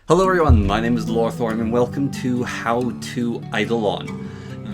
Hello everyone, my name is Lorthorn and welcome to How to Eidolon.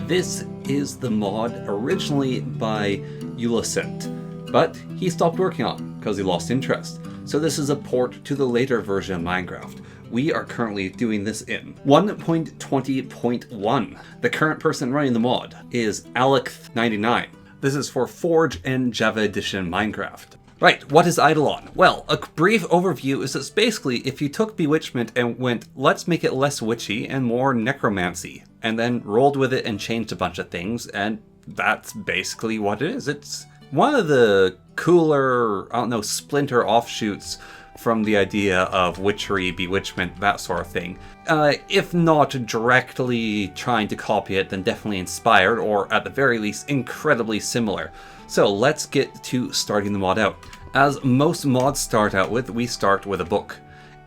This is the mod originally by Ulicent, but he stopped working on it because he lost interest. So this is a port to the later version of Minecraft. We are currently doing this in 1.20.1. The current person running the mod is Alex99. This is for Forge and Java Edition Minecraft. Right, what is Eidolon? Well, a brief overview is that basically if you took Bewitchment and went, let's make it less witchy and more necromancy, and then rolled with it and changed a bunch of things, and that's basically what it is. It's one of the cooler, splinter offshoots from the idea of witchery, bewitchment, that sort of thing. If not directly trying to copy it, then definitely inspired, or at the very least, incredibly similar. So let's get to starting the mod out. As most mods start out with, we start with a book.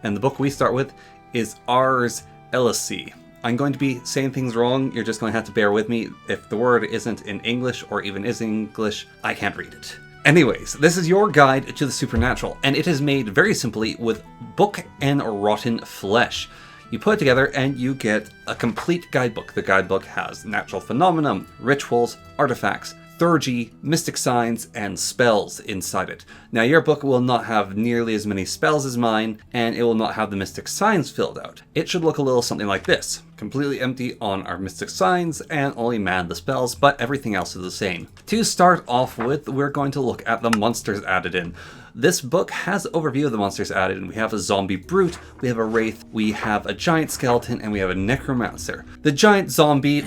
And the book we start with is Ars Elici. I'm going to be saying things wrong, you're just going to have to bear with me. If the word isn't in English, or even is English, I can't read it. Anyways, this is your guide to the supernatural, and it is made very simply with book and rotten flesh. You put it together and you get a complete guidebook. The guidebook has natural phenomena, rituals, artifacts, theurgy, mystic signs, and spells inside it. Now your book will not have nearly as many spells as mine, and it will not have the mystic signs filled out. It should look a little something like this. Completely empty on our mystic signs, and only man the spells, but everything else is the same. To start off with, we're going to look at the monsters added in. This book has an overview of the monsters added in. We have a zombie brute, we have a wraith, we have a giant skeleton, and we have a necromancer. The giant zombie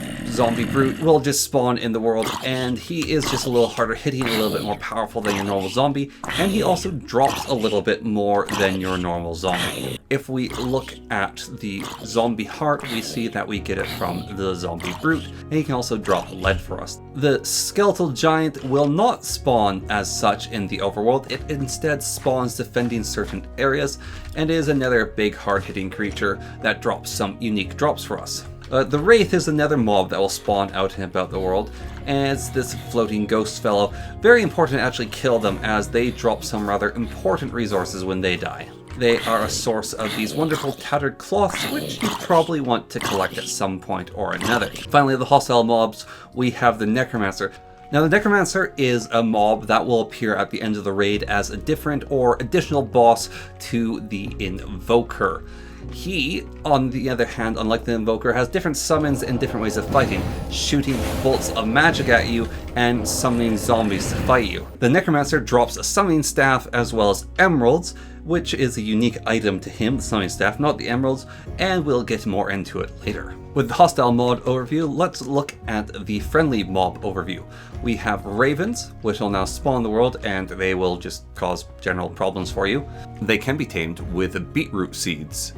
brute will just spawn in the world, and he is just a little harder hitting, a little bit more powerful than your normal zombie, and he also drops a little bit more than your normal zombie. If we look at the zombie heart, we see that we get it from the zombie brute, and he can also drop lead for us. The skeletal giant will not spawn as such in the overworld. It instead spawns defending certain areas, and is another big hard-hitting creature that drops some unique drops for us. The Wraith is another mob that will spawn out and about the world, and it's this floating ghost fellow. Very important to actually kill them, as they drop some rather important resources when they die. They are a source of these wonderful tattered cloths, which you probably want to collect at some point or another. Finally, the hostile mobs, we have the Necromancer. Now the Necromancer is a mob that will appear at the end of the raid as a different or additional boss to the Invoker. He, on the other hand, unlike the Invoker, has different summons and different ways of fighting, shooting bolts of magic at you and summoning zombies to fight you. The Necromancer drops a summoning staff as well as emeralds, which is a unique item to him, the summoning staff, not the emeralds, and we'll get more into it later. With the hostile mod overview, let's look at the friendly mob overview. We have ravens, which will now spawn in the world, and they will just cause general problems for you. They can be tamed with beetroot seeds.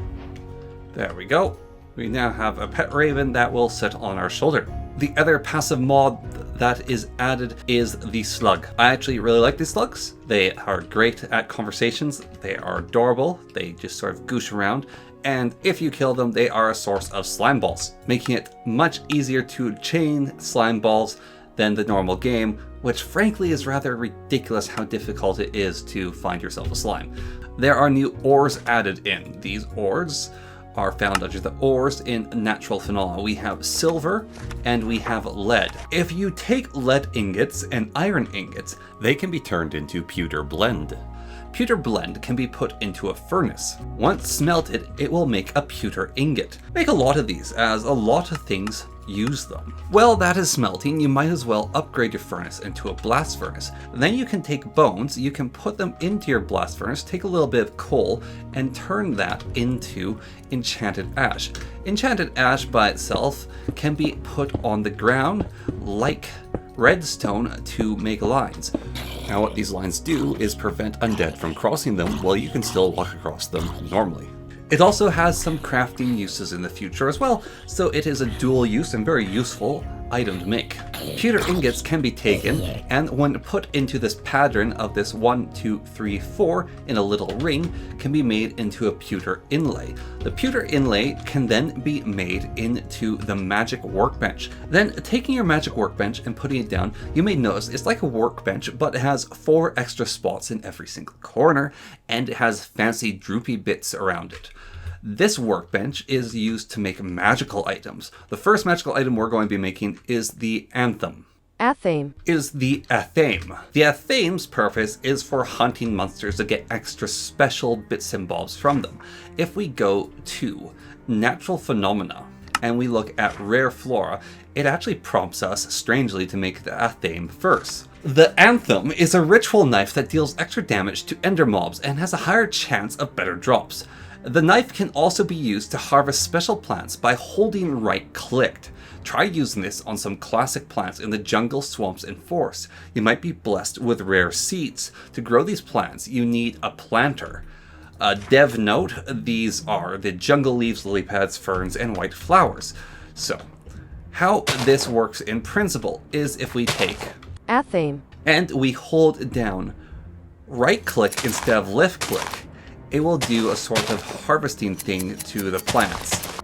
There we go. We now have a pet raven that will sit on our shoulder. The other passive mod that is added is the slug. I actually really like these slugs. They are great at conversations. They are adorable. They just sort of goosh around. And if you kill them, they are a source of slime balls, making it much easier to chain slime balls than the normal game, which frankly is rather ridiculous how difficult it is to find yourself a slime. There are new ores added in. These ores are found under the ores in natural phenomena. We have silver and we have lead. If you take lead ingots and iron ingots, they can be turned into pewter blend. Pewter blend can be put into a furnace. Once smelted, it will make a pewter ingot. Make a lot of these, as a lot of things use them. Well, that is smelting, you might as well upgrade your furnace into a blast furnace. Then you can take bones, you can put them into your blast furnace, take a little bit of coal, and turn that into enchanted ash. Enchanted ash by itself can be put on the ground like redstone to make lines. Now what these lines do is prevent undead from crossing them, while you can still walk across them normally. It also has some crafting uses in the future as well, so it is a dual use and very useful item to make. Pewter ingots can be taken, and when put into this pattern of this 1, 2, 3, 4 in a little ring, can be made into a pewter inlay. The pewter inlay can then be made into the magic workbench. Then taking your magic workbench and putting it down, you may notice it's like a workbench, but it has 4 extra spots in every single corner, and it has fancy droopy bits around it. This workbench is used to make magical items. The first magical item we're going to be making is the Athame. Athame. Is the Athame. The Athame's purpose is for hunting monsters to get extra special bits and bobs from them. If we go to Natural Phenomena and we look at Rare Flora, it actually prompts us, strangely, to make the Athame first. The Athame is a ritual knife that deals extra damage to ender mobs and has a higher chance of better drops. The knife can also be used to harvest special plants by holding right-clicked. Try using this on some classic plants in the jungle, swamps, and forests. You might be blessed with rare seeds. To grow these plants, you need a planter. Dev note, these are the jungle leaves, lily pads, ferns, and white flowers. So, how this works in principle is if we take Athame and we hold down right-click instead of left-click, it will do a sort of harvesting thing to the plants.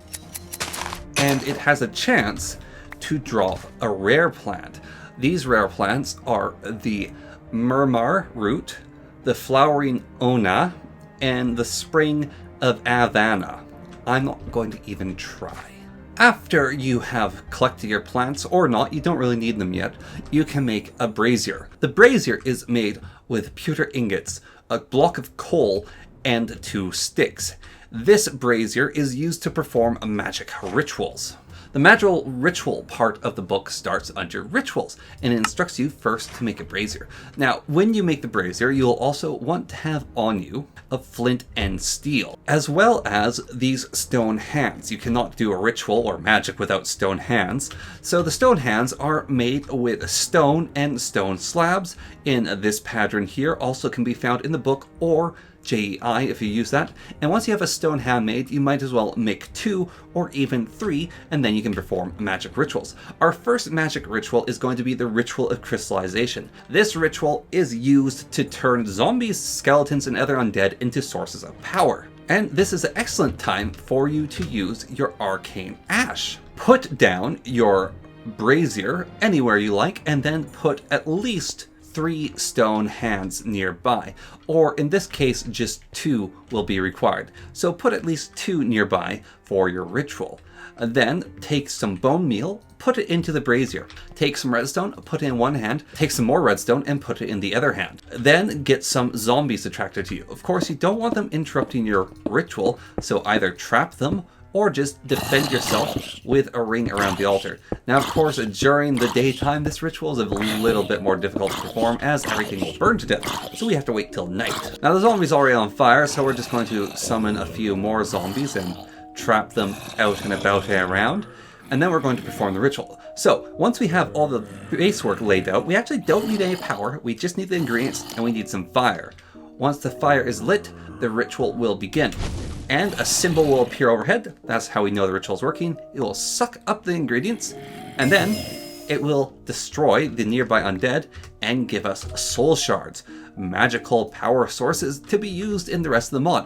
And it has a chance to drop a rare plant. These rare plants are the Murmur root, the flowering Ona, and the spring of Avana. I'm not going to even try. After you have collected your plants, or not, you don't really need them yet, you can make a brazier. The brazier is made with pewter ingots, a block of coal, and 2 sticks. This brazier is used to perform magic rituals. The magical ritual part of the book starts under rituals and instructs you first to make a brazier. Now, when you make the brazier, you'll also want to have on you a flint and steel, as well as these stone hands. You cannot do a ritual or magic without stone hands, so the stone hands are made with stone and stone slabs. In this pattern here, also can be found in the book or JEI if you use that. And once you have a stone hand made, you might as well make 2 or even 3, and then you can perform magic rituals. Our first magic ritual is going to be the ritual of crystallization. This ritual is used to turn zombies, skeletons, and other undead into sources of power. And this is an excellent time for you to use your arcane ash. Put down your brazier anywhere you like, and then put at least 3 stone hands nearby, or in this case just 2 will be required. So put at least 2 nearby for your ritual. Then take some bone meal, put it into the brazier. Take some redstone, put it in one hand, take some more redstone and put it in the other hand. Then get some zombies attracted to you. Of course, you don't want them interrupting your ritual, so either trap them or just defend yourself with a ring around the altar. Now, of course, during the daytime, this ritual is a little bit more difficult to perform as everything will burn to death, so we have to wait till night. Now, the zombie's already on fire, so we're just going to summon a few more zombies and trap them out and about and around, and then we're going to perform the ritual. So, once we have all the base work laid out, we actually don't need any power, we just need the ingredients, and we need some fire. Once the fire is lit, the ritual will begin. And a symbol will appear overhead. That's how we know the ritual is working. It will suck up the ingredients, and then it will destroy the nearby undead and give us soul shards, magical power sources to be used in the rest of the mod.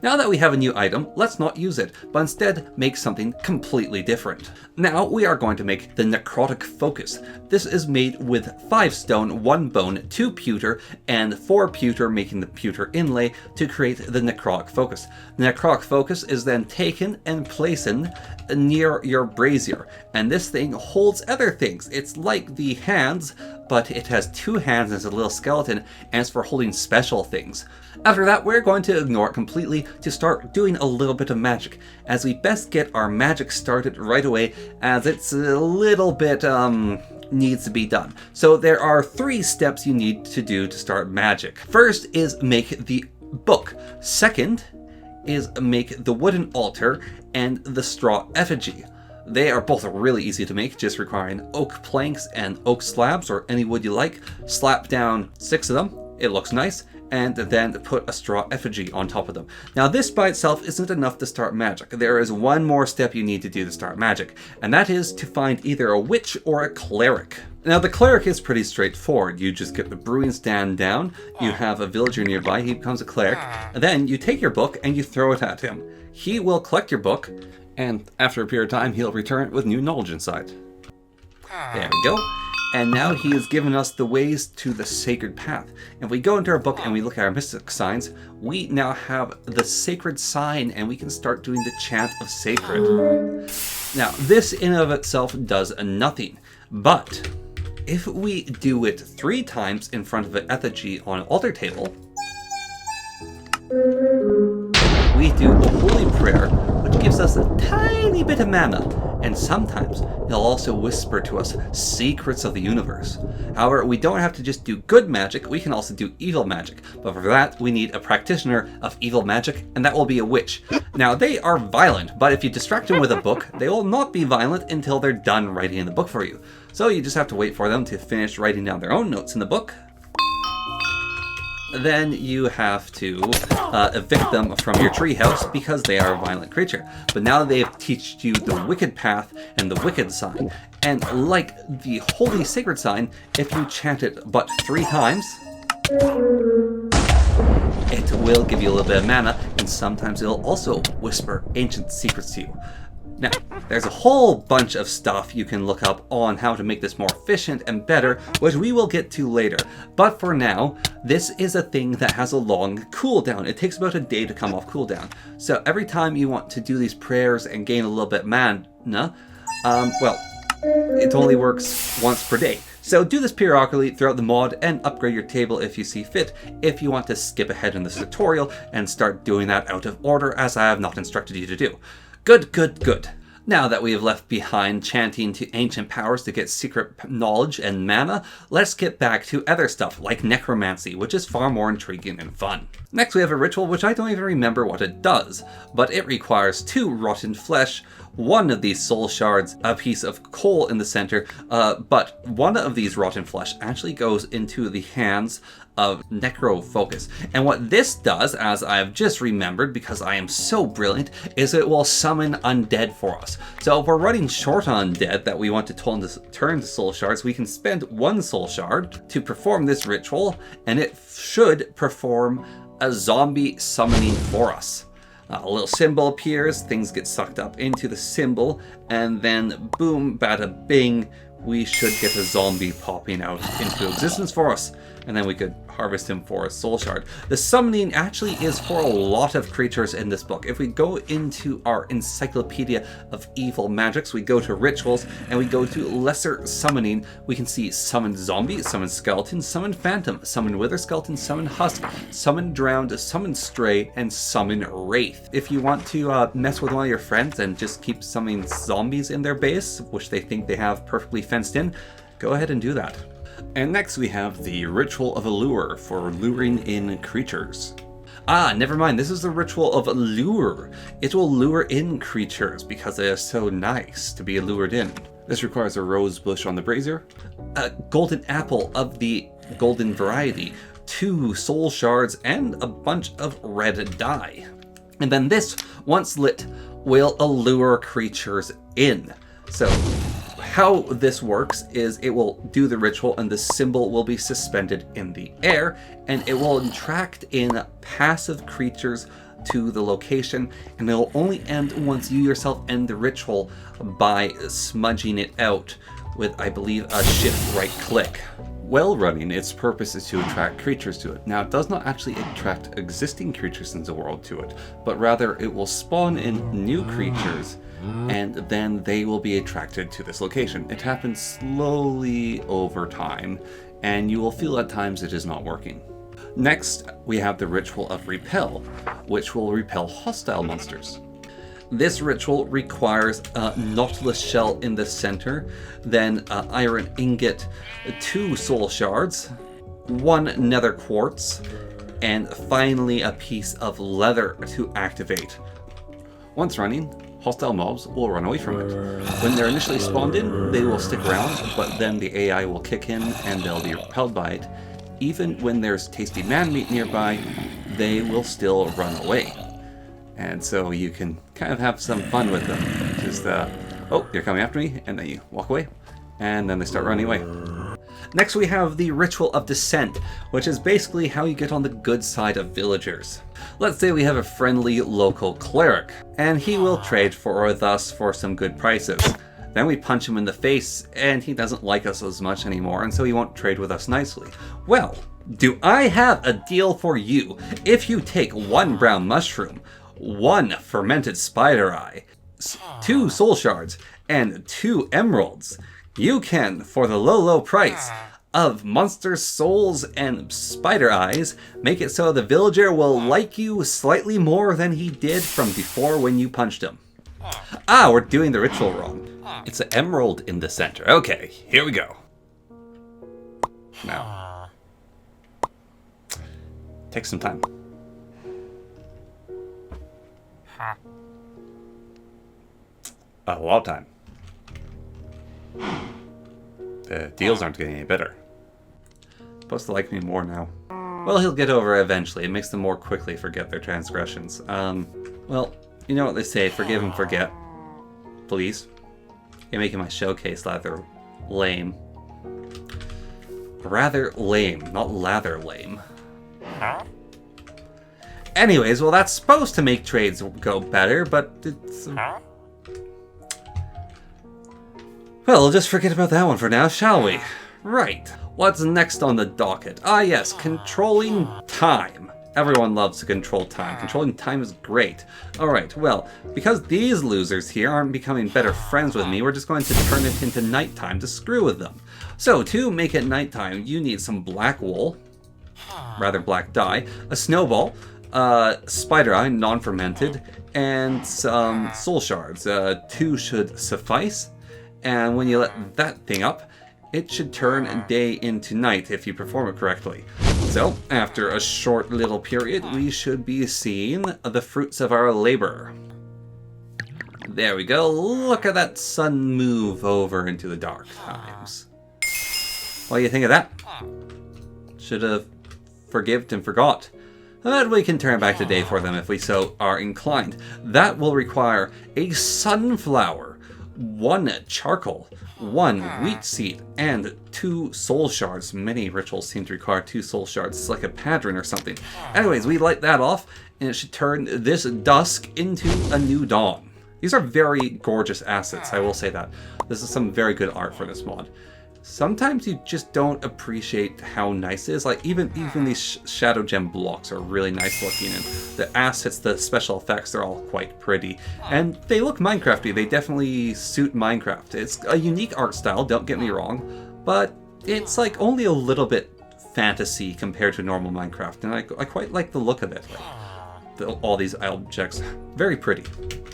Now that we have a new item, let's not use it, but instead make something completely different. Now we are going to make the Necrotic Focus. This is made with 5 stone, 1 bone, 2 pewter, and 4 pewter, making the pewter inlay to create the Necrotic Focus. The Necrotic Focus is then taken and placed near your brazier, and this thing holds other things. It's like the hands, but it has 2 hands as a little skeleton, and it's for holding special things. After that, we're going to ignore it completely to start doing a little bit of magic, as we best get our magic started right away, as it's a little bit, needs to be done. So there are 3 steps you need to do to start magic. First is make the book. Second is make the wooden altar and the straw effigy. They are both really easy to make, just requiring oak planks and oak slabs, or any wood you like. Slap down 6 of them, it looks nice, and then put a straw effigy on top of them. Now this by itself isn't enough to start magic. There is one more step you need to do to start magic, and that is to find either a witch or a cleric. Now the cleric is pretty straightforward. You just get the brewing stand down, you have a villager nearby, he becomes a cleric, and then you take your book and you throw it at him. He will collect your book, and after a period of time he'll return it with new knowledge inside. There we go. And now he has given us the ways to the sacred path. If we go into our book and we look at our mystic signs, we now have the sacred sign and we can start doing the chant of sacred. Now, this in and of itself does nothing, but if we do it 3 times in front of an effigy on an altar table, we do a holy prayer, which gives us a tiny bit of mana, and sometimes it'll also whisper to us secrets of the universe. However, we don't have to just do good magic, we can also do evil magic, but for that we need a practitioner of evil magic, and that will be a witch. Now, they are violent, but if you distract them with a book, they will not be violent until they're done writing in the book for you. So you just have to wait for them to finish writing down their own notes in the book. Then you have to evict them from your treehouse because they are a violent creature. But now they've taught you the wicked path and the wicked sign. And like the holy sacred sign, if you chant it but 3 times, it will give you a little bit of mana, and sometimes it'll also whisper ancient secrets to you. Now, there's a whole bunch of stuff you can look up on how to make this more efficient and better, which we will get to later. But for now, this is a thing that has a long cooldown. It takes about a day to come off cooldown. So every time you want to do these prayers and gain a little bit of mana, well, it only works once per day. So do this periodically throughout the mod and upgrade your table if you see fit, if you want to skip ahead in this tutorial and start doing that out of order as I have not instructed you to do. Good, good, good. Now that we have left behind chanting to ancient powers to get secret knowledge and mana, let's get back to other stuff like necromancy, which is far more intriguing and fun. Next we have a ritual which I don't even remember what it does, but it requires 2 rotten flesh, 1 of these soul shards, a piece of coal in the center, but 1 of these rotten flesh actually goes into the hands of Necro Focus. And what this does, as I've just remembered because I am so brilliant, is it will summon undead for us. So if we're running short on undead that we want to turn to soul shards, we can spend 1 soul shard to perform this ritual, and it should perform a zombie summoning for us. A little symbol appears, things get sucked up into the symbol, and then boom, bada bing, we should get a zombie popping out into existence for us. And then we could harvest him for a soul shard. The summoning actually is for a lot of creatures in this book. If we go into our encyclopedia of evil magics, we go to rituals and we go to lesser summoning, we can see summon zombie, summon skeleton, summon phantom, summon wither skeleton, summon husk, summon drowned, summon stray, and summon wraith. If you want to mess with one of your friends and just keep summoning zombies in their base, which they think they have perfectly fenced in, go ahead and do that. And next we have the Ritual of Allure for luring in creatures. Never mind, this is the Ritual of Allure. It will lure in creatures because they are so nice to be lured in. This requires a rose bush on the brazier, a golden apple of the golden variety, 2 soul shards, and a bunch of red dye. And then this, once lit, will allure creatures in. So how this works is it will do the ritual and the symbol will be suspended in the air, and it will attract in passive creatures to the location, and it will only end once you yourself end the ritual by smudging it out with, I believe, a shift right click. While running, its purpose is to attract creatures to it. Now, it does not actually attract existing creatures in the world to it, but rather it will spawn in new creatures, and then they will be attracted to this location. It happens slowly over time, and you will feel at times it is not working. Next, we have the Ritual of Repel, which will repel hostile monsters. This ritual requires a nautilus shell in the center, then an iron ingot, 2 soul shards, 1 nether quartz, and finally a piece of leather to activate. Once running, hostile mobs will run away from it. When they're initially spawned in, they will stick around, but then the AI will kick in and they'll be repelled by it. Even when there's tasty man meat nearby, they will still run away. And so you can kind of have some fun with them. Just, oh, you're coming after me, and then you walk away, and then they start running away. Next we have the Ritual of Descent, which is basically how you get on the good side of villagers. Let's say we have a friendly local cleric, and he will trade with us for some good prices. Then we punch him in the face, and he doesn't like us as much anymore, and so he won't trade with us nicely. Well, do I have a deal for you? If you take 1 brown mushroom, 1 fermented spider eye, 2 soul shards, and 2 emeralds, you can, for the low price of monster souls and spider eyes, make it so the villager will like you slightly more than he did from before when you punched him. Ah, we're doing the ritual wrong. It's an emerald in the center. Okay, here we go. Now, take some time. A lot of time. The deals aren't getting any better. Supposed to like me more now. Well, he'll get over it eventually. It makes them more quickly forget their transgressions. Well, you know what they say, forgive and forget. Please. You're making my showcase rather lame. Rather lame, not lather lame. Anyways, well, that's supposed to make trades go better, but it's... Well, we'll just forget about that one for now, shall we? Right. What's next on the docket? Ah, yes, controlling time. Everyone loves to control time. Controlling time is great. Alright, well, because these losers here aren't becoming better friends with me, we're just going to turn it into nighttime to screw with them. So, to make it nighttime, you need some black wool, rather black dye, a snowball, spider eye, non-fermented, and some soul shards. 2 should suffice. And when you let that thing up, it should turn day into night if you perform it correctly. So, after a short little period, we should be seeing the fruits of our labor. There we go. Look at that sun move over into the dark times. What do you think of that? Should have forgived and forgot. But we can turn back to day for them if we so are inclined. That will require a sunflower, 1 charcoal, 1 wheat seed, and 2 soul shards. Many rituals seem to require 2 soul shards. It's like a Patron or something. Anyways, we light that off, and it should turn this dusk into a new dawn. These are very gorgeous assets, I will say that. This is some very good art for this mod. Sometimes you just don't appreciate how nice it is. Like, even these shadow gem blocks are really nice looking, and the assets, the special effects, they're all quite pretty. And they look Minecrafty. They definitely suit Minecraft. It's a unique art style, don't get me wrong, but it's like only a little bit fantasy compared to normal Minecraft, and I quite like the look of it. Like, all these objects, very pretty.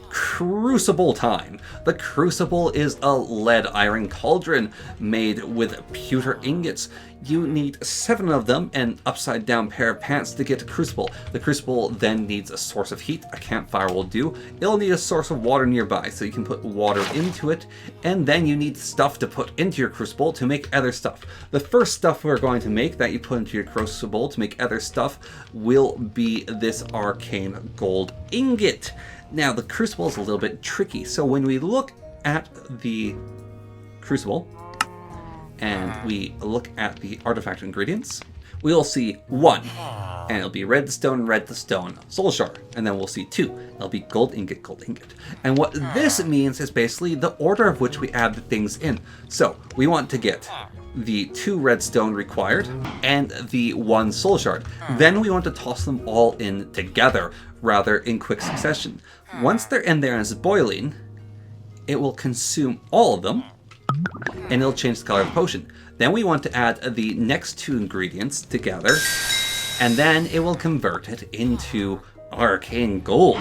Crucible time. The Crucible is a lead iron cauldron made with pewter ingots. You need 7 of them and upside down pair of pants to get a Crucible. The Crucible then needs a source of heat. A campfire will do. It'll need a source of water nearby so you can put water into it, and then you need stuff to put into your Crucible to make other stuff. The first stuff we're going to make that you put into your Crucible to make other stuff will be this arcane gold ingot. Now, the Crucible is a little bit tricky, so when we look at the Crucible, and we look at the artifact ingredients, we'll see 1, and it'll be red to stone, soul shard, and then we'll see 2, it'll be gold ingot, gold ingot. And what this means is basically the order of which we add the things in. So, we want to get the 2 redstone required, and the 1 soul shard. Then we want to toss them all in together, rather in quick succession. Once they're in there and it's boiling, it will consume all of them, and it'll change the color of the potion. Then we want to add the next 2 ingredients together, and then it will convert it into arcane gold,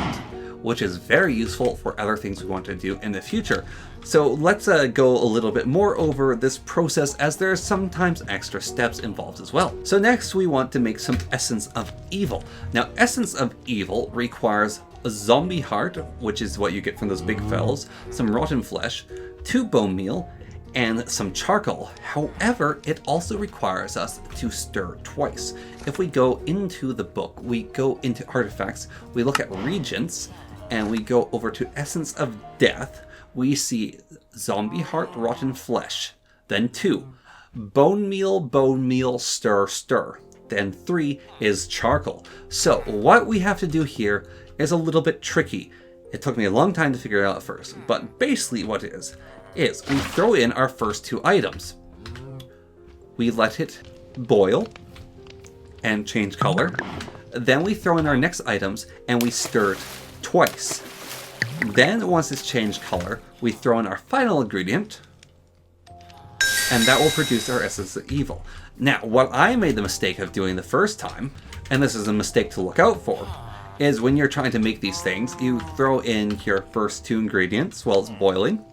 which is very useful for other things we want to do in the future. So let's go a little bit more over this process, as there are sometimes extra steps involved as well. So next we want to make some Essence of Evil. Now, Essence of Evil requires a zombie heart, which is what you get from those big fells, some rotten flesh, 2 bone meal, and some charcoal. However, it also requires us to stir twice. If we go into the book, we go into artifacts, we look at regents, and we go over to Essence of Death, we see zombie heart, rotten flesh, then 2, bone meal, stir. Then 3 is charcoal. So what we have to do here is a little bit tricky. It took me a long time to figure it out at first, but basically what it is we throw in our first 2 items. We let it boil and change color. Then we throw in our next items and we stir it twice. Then once it's changed color, we throw in our final ingredient, and that will produce our Essence of Evil. Now, what I made the mistake of doing the first time, and this is a mistake to look out for, is when you're trying to make these things, you throw in your first 2 ingredients while it's boiling,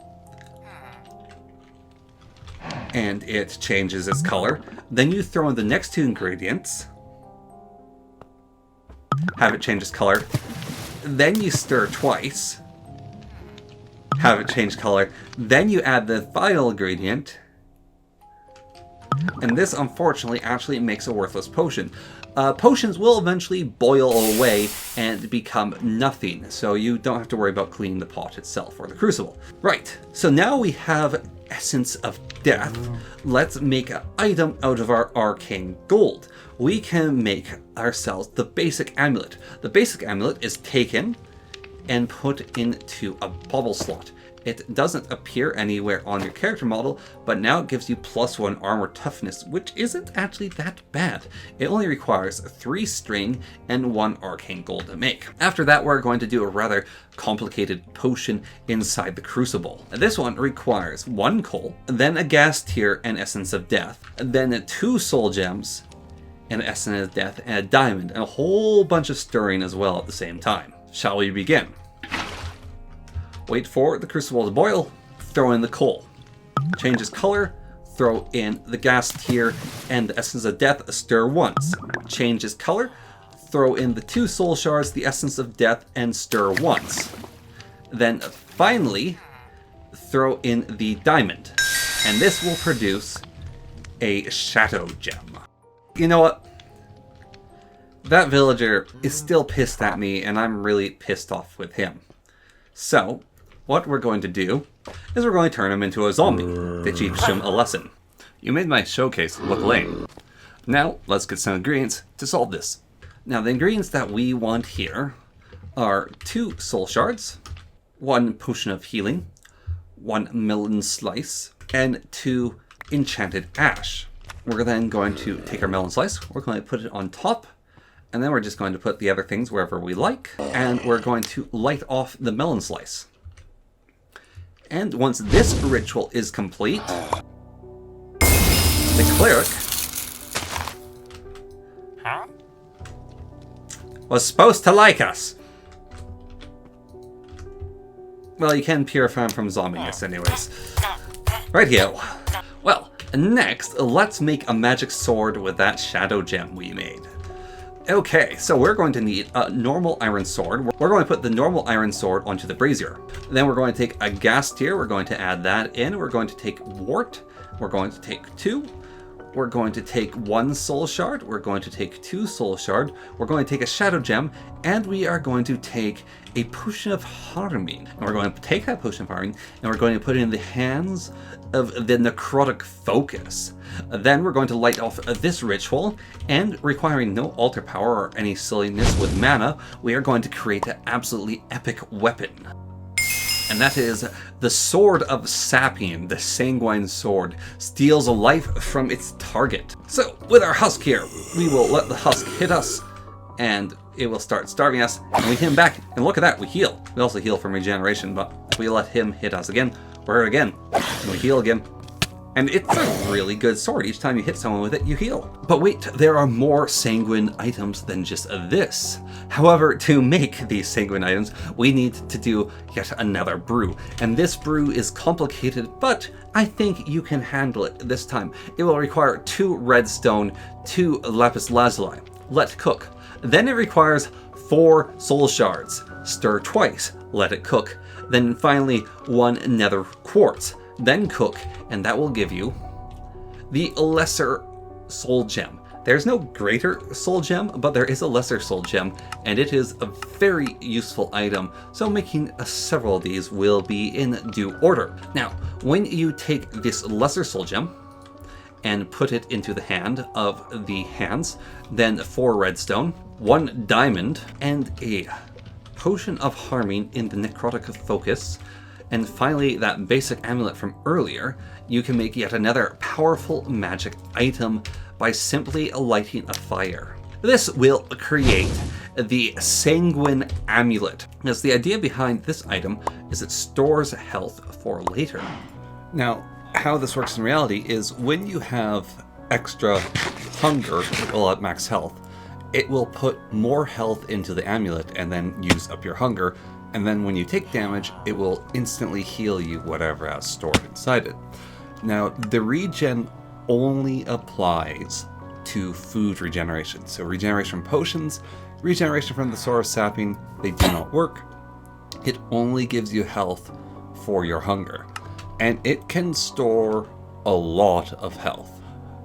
and it changes its color. Then you throw in the next 2 ingredients, have it change its color. Then you stir twice, have it change color. Then you add the final ingredient, and this unfortunately actually makes a worthless potion. Potions will eventually boil away and become nothing, so you don't have to worry about cleaning the pot itself or the crucible. Right, so now we have Essence of Death. Let's make an item out of our arcane gold. We can make ourselves the basic amulet. The basic amulet is taken and put into a bauble slot. It doesn't appear anywhere on your character model, but now it gives you +1 armor toughness, which isn't actually that bad. It only requires 3 string and 1 arcane gold to make. After that, we're going to do a rather complicated potion inside the Crucible. This one requires 1 coal, then a gas tier and Essence of Death, then 2 soul gems, an Essence of Death, and a diamond, and a whole bunch of stirring as well at the same time. Shall we begin? Wait for the crucible to boil, throw in the coal. Changes color, throw in the gas tier and the Essence of Death, stir once. Changes color, throw in the 2 soul shards, the Essence of Death, and stir once. Then finally, throw in the diamond. And this will produce a shadow gem. You know what? That villager is still pissed at me, and I'm really pissed off with him. So, what we're going to do is we're going to turn him into a zombie to teach him a lesson. You made my showcase look lame. Now, let's get some ingredients to solve this. Now, the ingredients that we want here are 2 soul shards, 1 potion of healing, 1 melon slice, and 2 enchanted ash. We're then going to take our melon slice, we're going to put it on top, and then we're just going to put the other things wherever we like, and we're going to light off the melon slice. And once this ritual is complete, the cleric was supposed to like us. Well, you can purify him from zombiness anyways. Right here. Well, next, let's make a magic sword with that shadow gem we made. Okay, so we're going to need a normal iron sword. We're going to put the normal iron sword onto the brazier. Then we're going to take a gas tier. We're going to add that in. We're going to take wart. We're going to take 2. We're going to take 1 soul shard. We're going to take 2 soul shard. We're going to take a shadow gem. And we are going to take a potion of harming. And we're going to take that potion of harming and we're going to put it in the hands of the necrotic focus. Then we're going to light off this ritual, and requiring no altar power or any silliness with mana, we are going to create an absolutely epic weapon. And that is the Sword of Sapien, the Sanguine sword, steals a life from its target. So with our husk here, we will let the husk hit us, and it will start starving us, and we hit him back, and look at that, we heal. We also heal from regeneration, but if we let him hit us again, we're hurt again, and we heal again. And it's a really good sword. Each time you hit someone with it, you heal. But wait, there are more sanguine items than just this. However, to make these sanguine items, we need to do yet another brew. And this brew is complicated, but I think you can handle it this time. It will require 2 redstone, 2 lapis lazuli. Let cook. Then it requires 4 soul shards. Stir twice. Let it cook. Then finally 1 nether quartz. Then cook, and that will give you the lesser soul gem. There's no greater soul gem, but there is a lesser soul gem, and it is a very useful item, so making several of these will be in due order. Now, when you take this lesser soul gem and put it into the hand of the hands, then 4 redstone, 1 diamond, and a potion of harming in the necrotic focus, And finally, that basic amulet from earlier, you can make yet another powerful magic item by simply lighting a fire. This will create the Sanguine amulet. Because the idea behind this item is it stores health for later. Now, how this works in reality is when you have extra hunger, well, at max health, it will put more health into the amulet and then use up your hunger. And then when you take damage, it will instantly heal you whatever has stored inside it. Now, the regen only applies to food regeneration. So regeneration potions, regeneration from the Sword of Sapping, they do not work. It only gives you health for your hunger. And it can store a lot of health.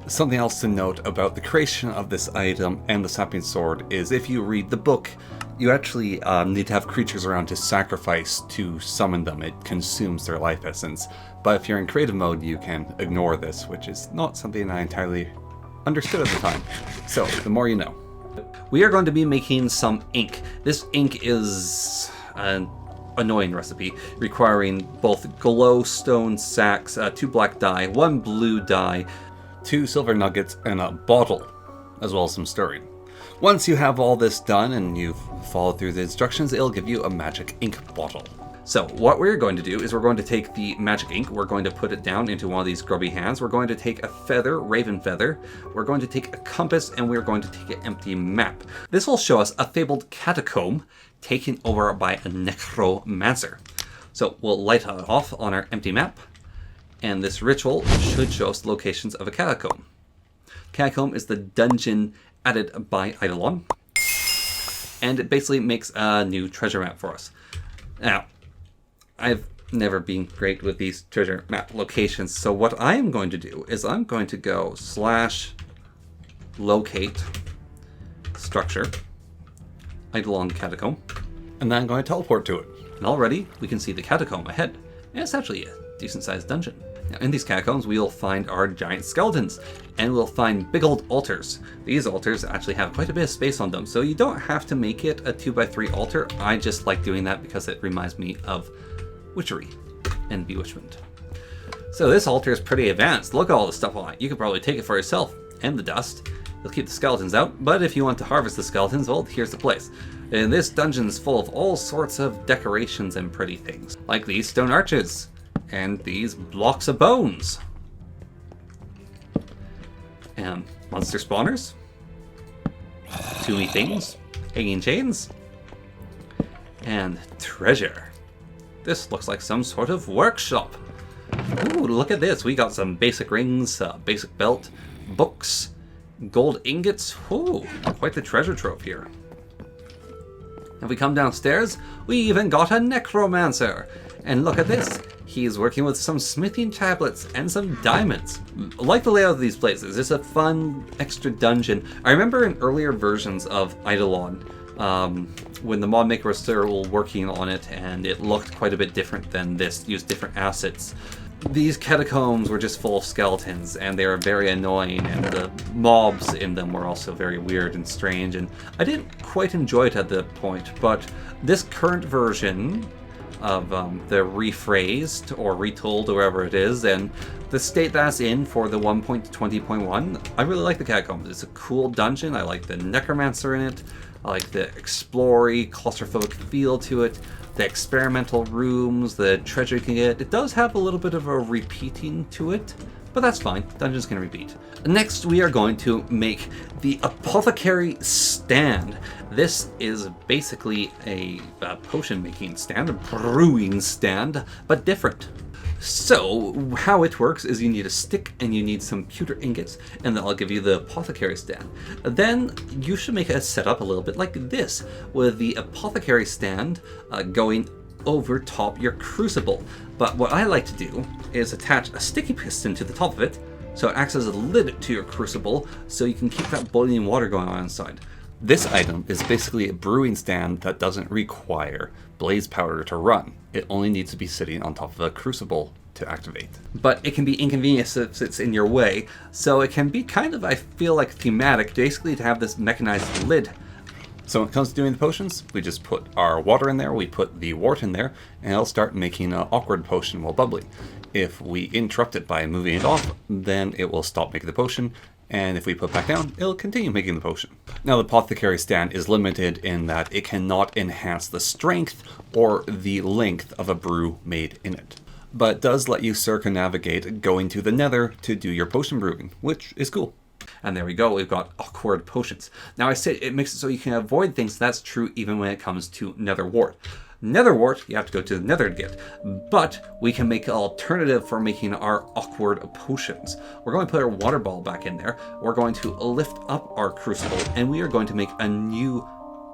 Something else to note about the creation of this item and the Sapping Sword is if you read the book, you actually need to have creatures around to sacrifice to summon them. It consumes their life essence. But if you're in creative mode, you can ignore this, which is not something I entirely understood at the time. So, the more you know. We are going to be making some ink. This ink is an annoying recipe, requiring both glowstone sacks, 2 black dye, 1 blue dye, 2 silver nuggets, and a bottle, as well as some stirring. Once you have all this done and you've followed through the instructions, it'll give you a magic ink bottle. So what we're going to do is we're going to take the magic ink, we're going to put it down into one of these grubby hands, we're going to take a feather, raven feather, we're going to take a compass, and we're going to take an empty map. This will show us a fabled catacomb taken over by a necromancer. So we'll light it off on our empty map, and this ritual should show us the locations of a catacomb. Catacomb is the dungeon added by Eidolon, and it basically makes a new treasure map for us. Now, I've never been great with these treasure map locations, so what I am going to do is I'm going to go /locate structure Eidolon catacomb, and then I'm going to teleport to it. And already we can see the catacomb ahead, and it's actually a decent sized dungeon. Now, in these catacombs, we'll find our giant skeletons, and we'll find big old altars. These altars actually have quite a bit of space on them, so you don't have to make it a 2x3 altar. I just like doing that because it reminds me of Witchery and Bewitchment. So this altar is pretty advanced. Look at all the stuff on it. You could probably take it for yourself, and the dust. You'll keep the skeletons out, but if you want to harvest the skeletons, well, here's the place. And this dungeon is full of all sorts of decorations and pretty things, like these stone arches. And these blocks of bones. And monster spawners. Tombey things. Hanging chains. And treasure. This looks like some sort of workshop. Ooh, look at this. We got some basic rings, basic belt, books, gold ingots. Ooh, quite the treasure trove here. If we come downstairs, we even got a necromancer. And look at this. He's working with some smithing tablets and some diamonds. I like the layout of these places. It's a fun extra dungeon. I remember in earlier versions of Eidolon, when the mod maker was still working on it, and it looked quite a bit different than this, used different assets. These catacombs were just full of skeletons, and they were very annoying, and the mobs in them were also very weird and strange, and I didn't quite enjoy it at that point, but this current version of the rephrased or retold, or wherever it is, and the state that's in for the 1.20.1, I really like the catacombs. It's a cool dungeon. I like the necromancer in it. I like the explory, claustrophobic feel to it, the experimental rooms, the treasure you can get. It does have a little bit of a repeating to it, but that's fine. Dungeons can repeat. Next, we are going to make the Apothecary stand. This is basically a potion making stand, a brewing stand, but different. So how it works is you need a stick and you need some pewter ingots, and then I'll give you the Apothecary stand. Then you should make a setup a little bit like this, with the Apothecary stand going over top your Crucible. But what I like to do is attach a sticky piston to the top of it, so it acts as a lid to your Crucible, so you can keep that boiling water going on inside. This item is basically a brewing stand that doesn't require blaze powder to run. It only needs to be sitting on top of a Crucible to activate. But it can be inconvenient if it's in your way, so it can be kind of, I feel like, thematic, basically to have this mechanized lid So when it comes to doing the potions, we just put our water in there, we put the wort in there, and it'll start making an awkward potion while bubbling. If we interrupt it by moving it off, then it will stop making the potion, and if we put it back down, it'll continue making the potion. Now the Apothecary stand is limited in that it cannot enhance the strength or the length of a brew made in it, but it does let you circumnavigate going to the nether to do your potion brewing, which is cool. And there we go, we've got awkward potions. Now I say it makes it so you can avoid things, that's true even when it comes to nether wart. Nether wart, you have to go to the nether to get, but we can make an alternative for making our awkward potions. We're going to put our water ball back in there, we're going to lift up our crucible, and we are going to make a new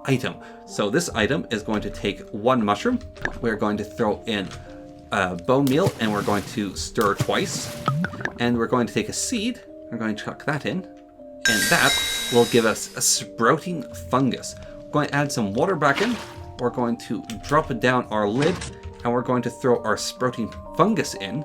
item. So this item is going to take 1 mushroom, we're going to throw in bone meal, and we're going to stir twice, and we're going to take a seed, we're going to chuck that in, and that will give us a sprouting fungus. We're going to add some water back in, we're going to drop it down our lid, and we're going to throw our sprouting fungus in,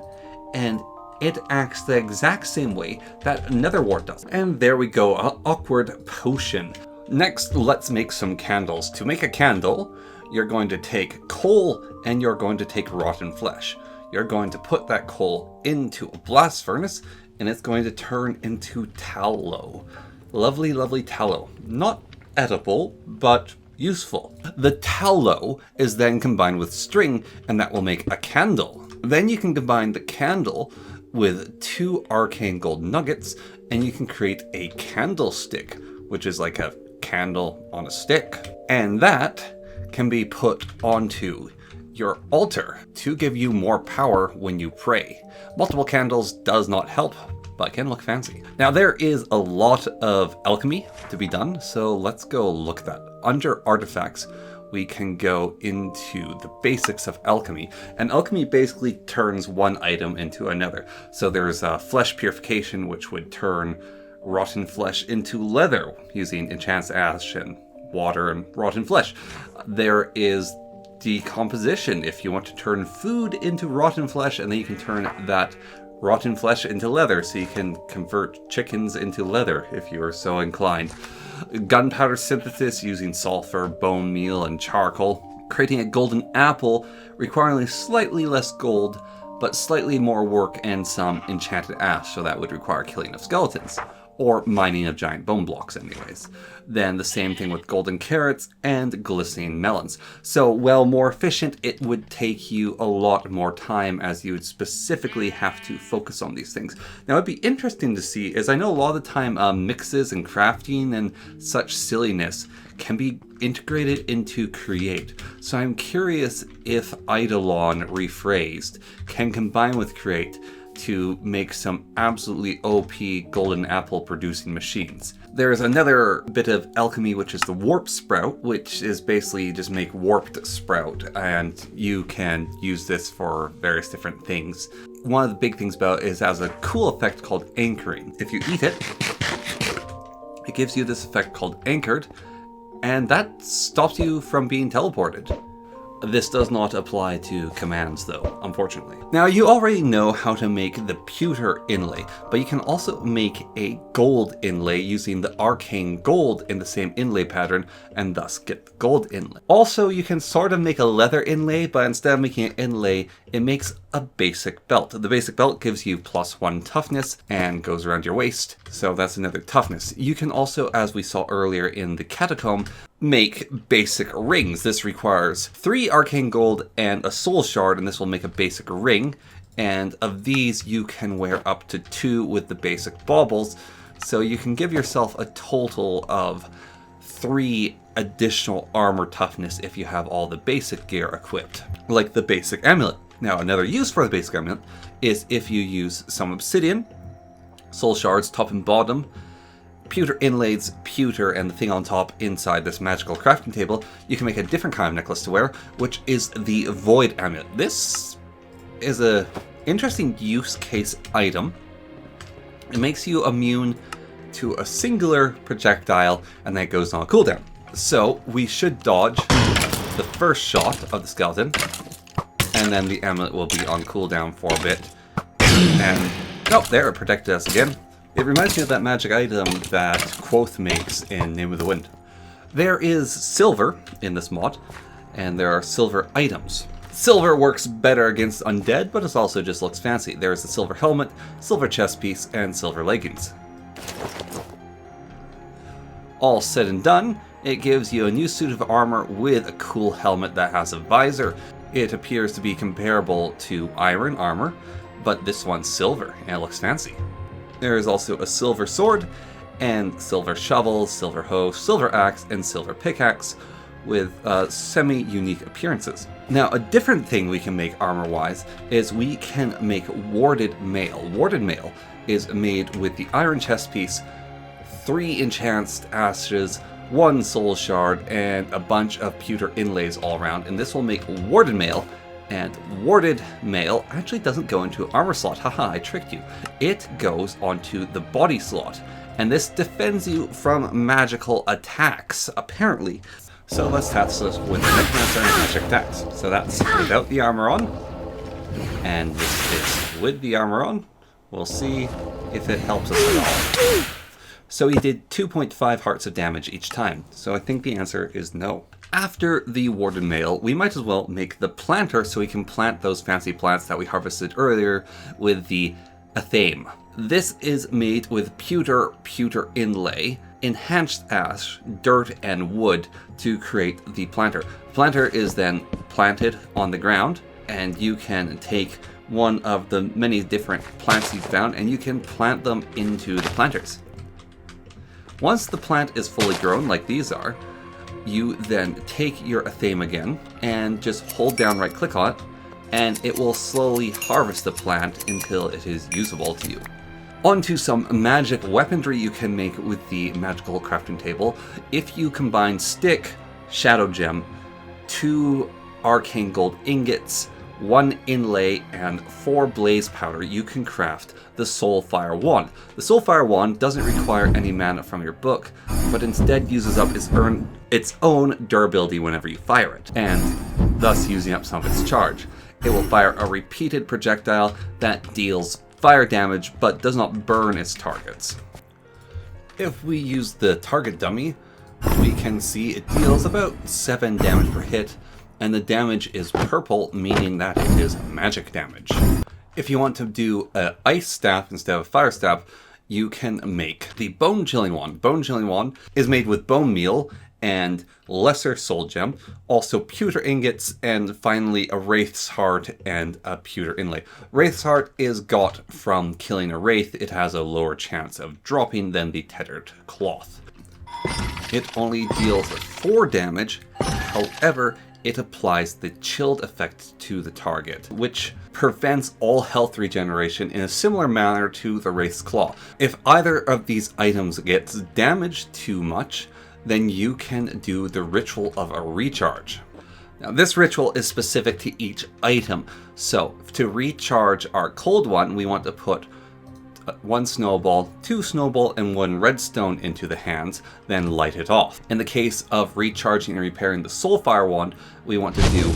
and it acts the exact same way that nether wart does. And there we go, an awkward potion. Next, let's make some candles. To make a candle, you're going to take coal and you're going to take rotten flesh. You're going to put that coal into a blast furnace, and it's going to turn into tallow. Lovely, lovely tallow. Not edible, but useful. The tallow is then combined with string, and that will make a candle. Then you can combine the candle with 2 arcane gold nuggets, and you can create a candlestick, which is like a candle on a stick. And that can be put onto your altar to give you more power when you pray. Multiple candles does not help, but can look fancy. Now there is a lot of alchemy to be done, so let's go look at that. Under artifacts, we can go into the basics of alchemy, and alchemy basically turns one item into another. So there's flesh purification, which would turn rotten flesh into leather using enchant ash and water and rotten flesh. There is decomposition, if you want to turn food into rotten flesh, and then you can turn that rotten flesh into leather, so you can convert chickens into leather if you are so inclined. Gunpowder synthesis using sulfur, bone meal, and charcoal. Creating a golden apple requiring slightly less gold, but slightly more work and some enchanted ash, so that would require killing of skeletons. Or mining of giant bone blocks anyways. Then the same thing with golden carrots and glistening melons. So while more efficient, it would take you a lot more time, as you would specifically have to focus on these things. Now it'd be interesting to see, as I know a lot of the time mixes and crafting and such silliness can be integrated into Create. So I'm curious if Eidolon Rephrased can combine with Create to make some absolutely OP golden apple producing machines. There's another bit of alchemy, which is the warp sprout, which is basically just make warped sprout, and you can use this for various different things. One of the big things about it is it has a cool effect called anchoring. If you eat it, it gives you this effect called anchored, and that stops you from being teleported. This does not apply to commands though, unfortunately. Now you already know how to make the pewter inlay, but you can also make a gold inlay using the arcane gold in the same inlay pattern, and thus get the gold inlay. Also, you can sort of make a leather inlay, but instead of making an inlay, it makes a basic belt. The basic belt gives you +1 toughness and goes around your waist, so that's another toughness. You can also, as we saw earlier in the Catacomb, make basic rings. This requires 3 arcane gold and a soul shard, and this will make a basic ring. And of these, you can wear up to 2 with the basic baubles, so you can give yourself a total of 3 additional armor toughness if you have all the basic gear equipped, like the basic amulet. Now, another use for the basic amulet is if you use some obsidian, soul shards top and bottom, pewter inlays, pewter, and the thing on top inside this magical crafting table, you can make a different kind of necklace to wear, which is the void amulet. This is a interesting use case item. It makes you immune to a singular projectile, and then it goes on a cooldown. So we should dodge the first shot of the skeleton, and then the amulet will be on cooldown for a bit. And oh, there, it protected us again. It reminds me of that magic item that Quoth makes in Name of the Wind. There is silver in this mod, and there are silver items. Silver works better against undead, but it also just looks fancy. There's a silver helmet, silver chest piece, and silver leggings. All said and done, it gives you a new suit of armor with a cool helmet that has a visor. It appears to be comparable to iron armor, but this one's silver, and it looks fancy. There is also a silver sword, and silver shovel, silver hoe, silver axe, and silver pickaxe, with semi-unique appearances. Now, a different thing we can make armor-wise is we can make warded mail. Warded mail is made with the iron chest piece, 3 enchanted ashes, 1 soul shard, and a bunch of pewter inlays all around, and this will make warded mail. And warded mail actually doesn't go into an armor slot. Haha, I tricked you. It goes onto the body slot, and this defends you from magical attacks, apparently. So let's test this with the Necromancer and magic attacks. So that's without the armor on, and this is with the armor on. We'll see if it helps us at all. So he did 2.5 hearts of damage each time, so I think the answer is no. After the warded mail, we might as well make the planter so we can plant those fancy plants that we harvested earlier with the Athame. This is made with pewter inlay, enhanced ash, dirt, and wood to create the planter. The planter is then planted on the ground, and you can take one of the many different plants you've found and you can plant them into the planters. Once the plant is fully grown, like these are, you then take your Athame again and just hold down right click on it, and it will slowly harvest the plant until it is usable to you. Onto some magic weaponry you can make with the magical crafting table. If you combine stick, shadow gem, 2 arcane gold ingots, 1 inlay, and 4 blaze powder, you can craft the Soulfire Wand. The Soulfire Wand doesn't require any mana from your book, but instead uses up its own durability whenever you fire it, and thus using up some of its charge. It will fire a repeated projectile that deals fire damage but does not burn its targets. If we use the target dummy, we can see it deals about 7 damage per hit, and the damage is purple, meaning that it is magic damage. If you want to do an ice staff instead of a fire staff, you can make the Bone Chilling Wand. Bone Chilling Wand is made with bone meal and lesser soul gem, also pewter ingots, and finally a wraith's heart and a pewter inlay. Wraith's heart is got from killing a wraith. It has a lower chance of dropping than the tethered cloth. It only deals 4 damage, however, it applies the chilled effect to the target, which prevents all health regeneration in a similar manner to the Wraith's Claw. If either of these items gets damaged too much, then you can do the Ritual of a Recharge. Now, this ritual is specific to each item, so to recharge our cold one, we want to put 1 snowball, 2 snowball, and 1 redstone into the hands, then light it off. In the case of recharging and repairing the Soulfire Wand, we want to do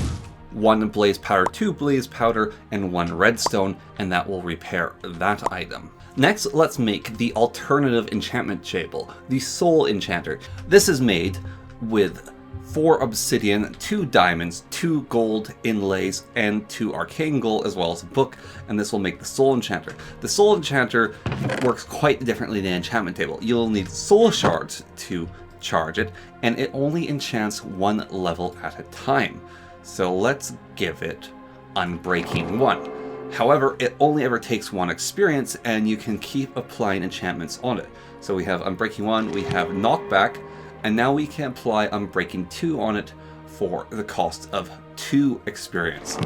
1 blaze powder, 2 blaze powder, and 1 redstone, and that will repair that item. Next, let's make the alternative enchantment table, the Soul Enchanter. This is made with 4 obsidian, 2 diamonds, 2 gold inlays, and 2 arcane gold, as well as a book, and this will make the Soul Enchanter. The Soul Enchanter works quite differently than enchantment table. You'll need soul shards to charge it, and it only enchants 1 level at a time. So let's give it Unbreaking 1. However, it only ever takes 1 experience, and you can keep applying enchantments on it. So we have Unbreaking 1, we have Knockback, and now we can apply Unbreaking 2 on it for the cost of 2 experience.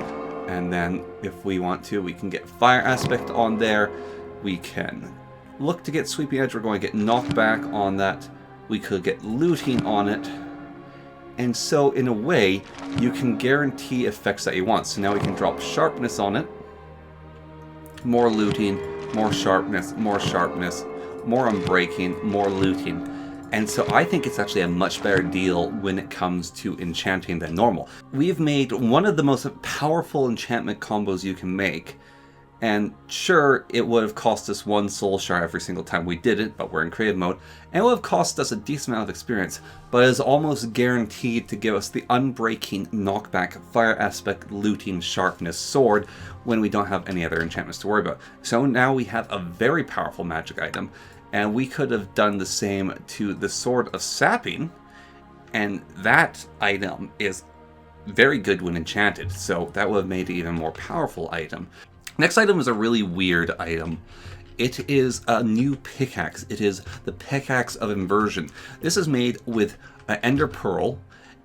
And then if we want to, we can get Fire Aspect on there. We can look to get Sweeping Edge. We're going to get Knockback on that. We could get Looting on it. And so in a way, you can guarantee effects that you want. So now we can drop Sharpness on it. More Looting, more Sharpness, more Unbreaking, more Looting. And so I think it's actually a much better deal when it comes to enchanting than normal. We've made one of the most powerful enchantment combos you can make, And sure, it would have cost us 1 soul shard every single time we did it, but we're in creative mode, and it would have cost us a decent amount of experience, but it is almost guaranteed to give us the unbreaking knockback fire aspect looting sharpness sword when we don't have any other enchantments to worry about. So now we have a very powerful magic item, and we could have done the same to the Sword of Sapping, and that item is very good when enchanted, so that would have made it even more powerful item. Next item is a really weird item. It is a new pickaxe. It is the Pickaxe of Inversion. This is made with an ender pearl,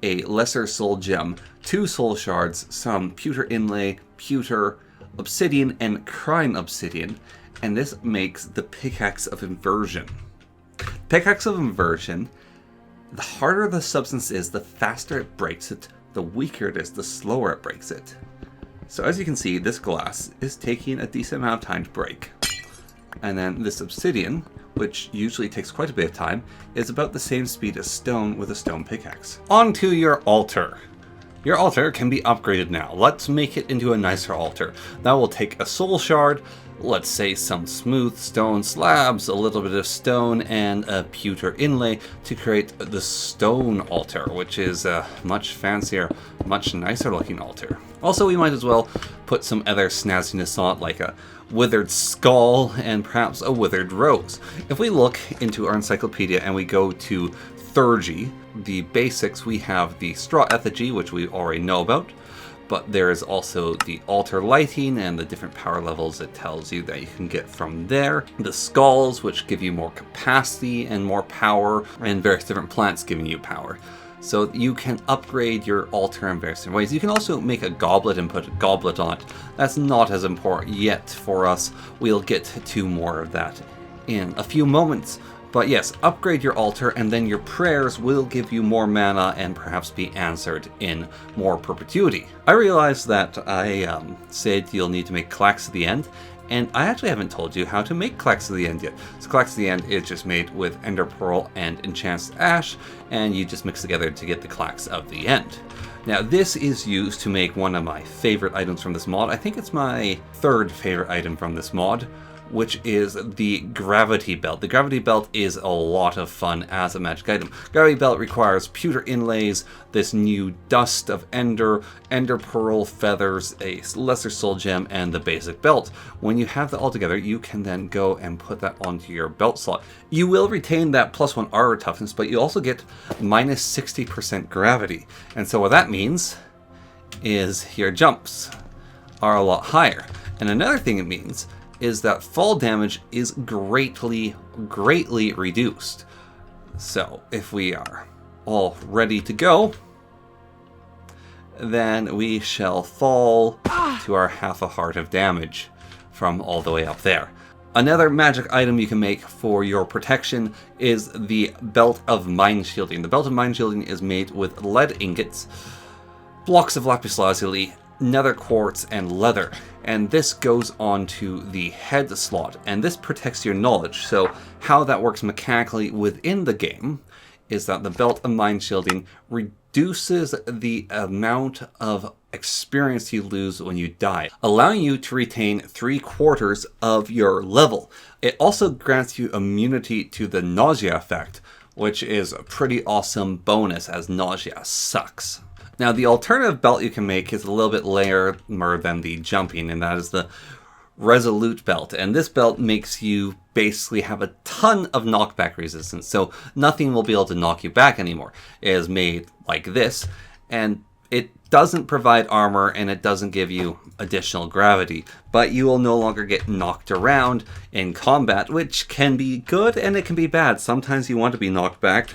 a lesser soul gem, 2 soul shards, some pewter inlay, pewter, obsidian, and crying obsidian, and this makes the Pickaxe of Inversion. Pickaxe of Inversion, the harder the substance is, the faster it breaks it, the weaker it is, the slower it breaks it. So as you can see, this glass is taking a decent amount of time to break. And then this obsidian, which usually takes quite a bit of time, is about the same speed as stone with a stone pickaxe. On to your altar. Your altar can be upgraded now. Let's make it into a nicer altar. That will take a soul shard, let's say some smooth stone slabs, a little bit of stone, and a pewter inlay to create the stone altar, which is a much fancier, much nicer looking altar. Also, we might as well put some other snazziness on it, like a withered skull and perhaps a withered rose. If we look into our encyclopedia and we go to Theurgy, the basics, we have the straw effigy, which we already know about, but there is also the altar lighting and the different power levels it tells you that you can get from there. The skulls, which give you more capacity and more power, and various different plants giving you power. So you can upgrade your altar in various different ways. You can also make a goblet and put a goblet on it. That's not as important yet for us. We'll get to more of that in a few moments. But yes, upgrade your altar and then your prayers will give you more mana and perhaps be answered in more perpetuity. I realized that I said you'll need to make clacks at the end, and I actually haven't told you how to make clacks at the end yet. So clacks at the end is just made with ender pearl and enchanted ash, and you just mix together to get the clacks of the end. Now this is used to make one of my favorite items from this mod. I think it's my 3rd favorite item from this mod, which is the Gravity Belt. The Gravity Belt is a lot of fun as a magic item. Gravity Belt requires pewter inlays, this new dust of ender, ender pearl, feathers, a lesser soul gem, and the basic belt. When you have that all together, you can then go and put that onto your belt slot. You will retain that +1 armor toughness, but you also get minus 60% gravity. And so what that means is your jumps are a lot higher. And another thing it means is that fall damage is greatly reduced. So if we are all ready to go, then we shall fall to our half a heart of damage from all the way up there. Another magic item you can make for your protection is the Belt of Mind Shielding. The Belt of Mind Shielding is made with lead ingots, blocks of lapis lazuli, nether quartz, and leather, and this goes onto the head slot, and this protects your knowledge. So how that works mechanically within the game is that the Belt of Mind Shielding reduces the amount of experience you lose when you die, allowing you to retain 3/4 of your level. It also grants you immunity to the nausea effect, which is a pretty awesome bonus as nausea sucks. Now, the alternative belt you can make is a little bit lamer than the jumping, and that is the Resolute belt. And this belt makes you basically have a ton of knockback resistance, so nothing will be able to knock you back anymore. It is made like this, and it doesn't provide armor, and it doesn't give you additional gravity, but you will no longer get knocked around in combat, which can be good and it can be bad. Sometimes you want to be knocked back,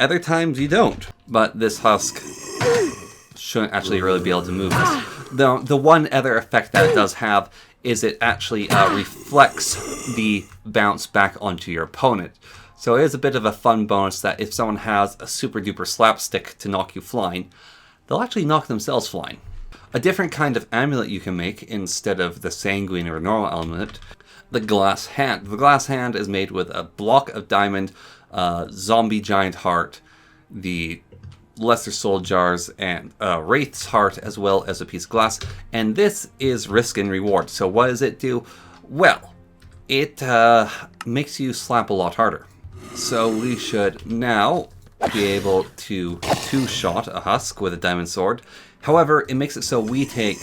other times you don't. But this husk shouldn't actually really be able to move this. The one other effect that it does have is it actually reflects the bounce back onto your opponent. So it is a bit of a fun bonus that if someone has a super duper slapstick to knock you flying, they'll actually knock themselves flying. A different kind of amulet you can make instead of the Sanguine or normal amulet, the Glass Hand. The Glass Hand is made with a block of diamond, zombie giant heart, the lesser soul jars and wraith's heart, as well as a piece of glass. And this is risk and reward. So what does it do? Well, it makes you slap a lot harder. So we should now be able to two-shot a husk with a diamond sword. However, it makes it so we take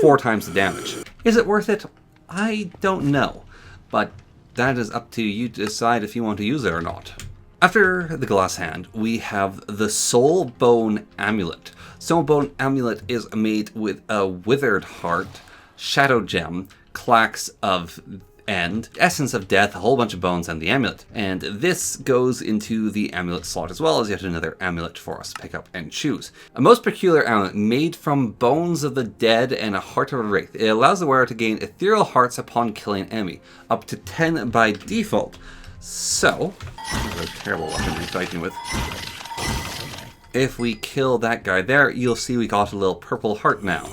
4 times the damage. Is it worth it? I don't know, but that is up to you to decide if you want to use it or not. After the glass hand, we have the Soul Bone Amulet. Soul Bone Amulet is made with a withered heart, shadow gem, clacks of end, essence of death, a whole bunch of bones, and the amulet. And this goes into the amulet slot as well as yet another amulet for us to pick up and choose. A most peculiar amulet made from bones of the dead and a heart of a wraith. It allows the wearer to gain ethereal hearts upon killing an enemy, up to 10 by default. So, this is a terrible weapon to be fighting with. If we kill that guy there, you'll see we got a little purple heart now.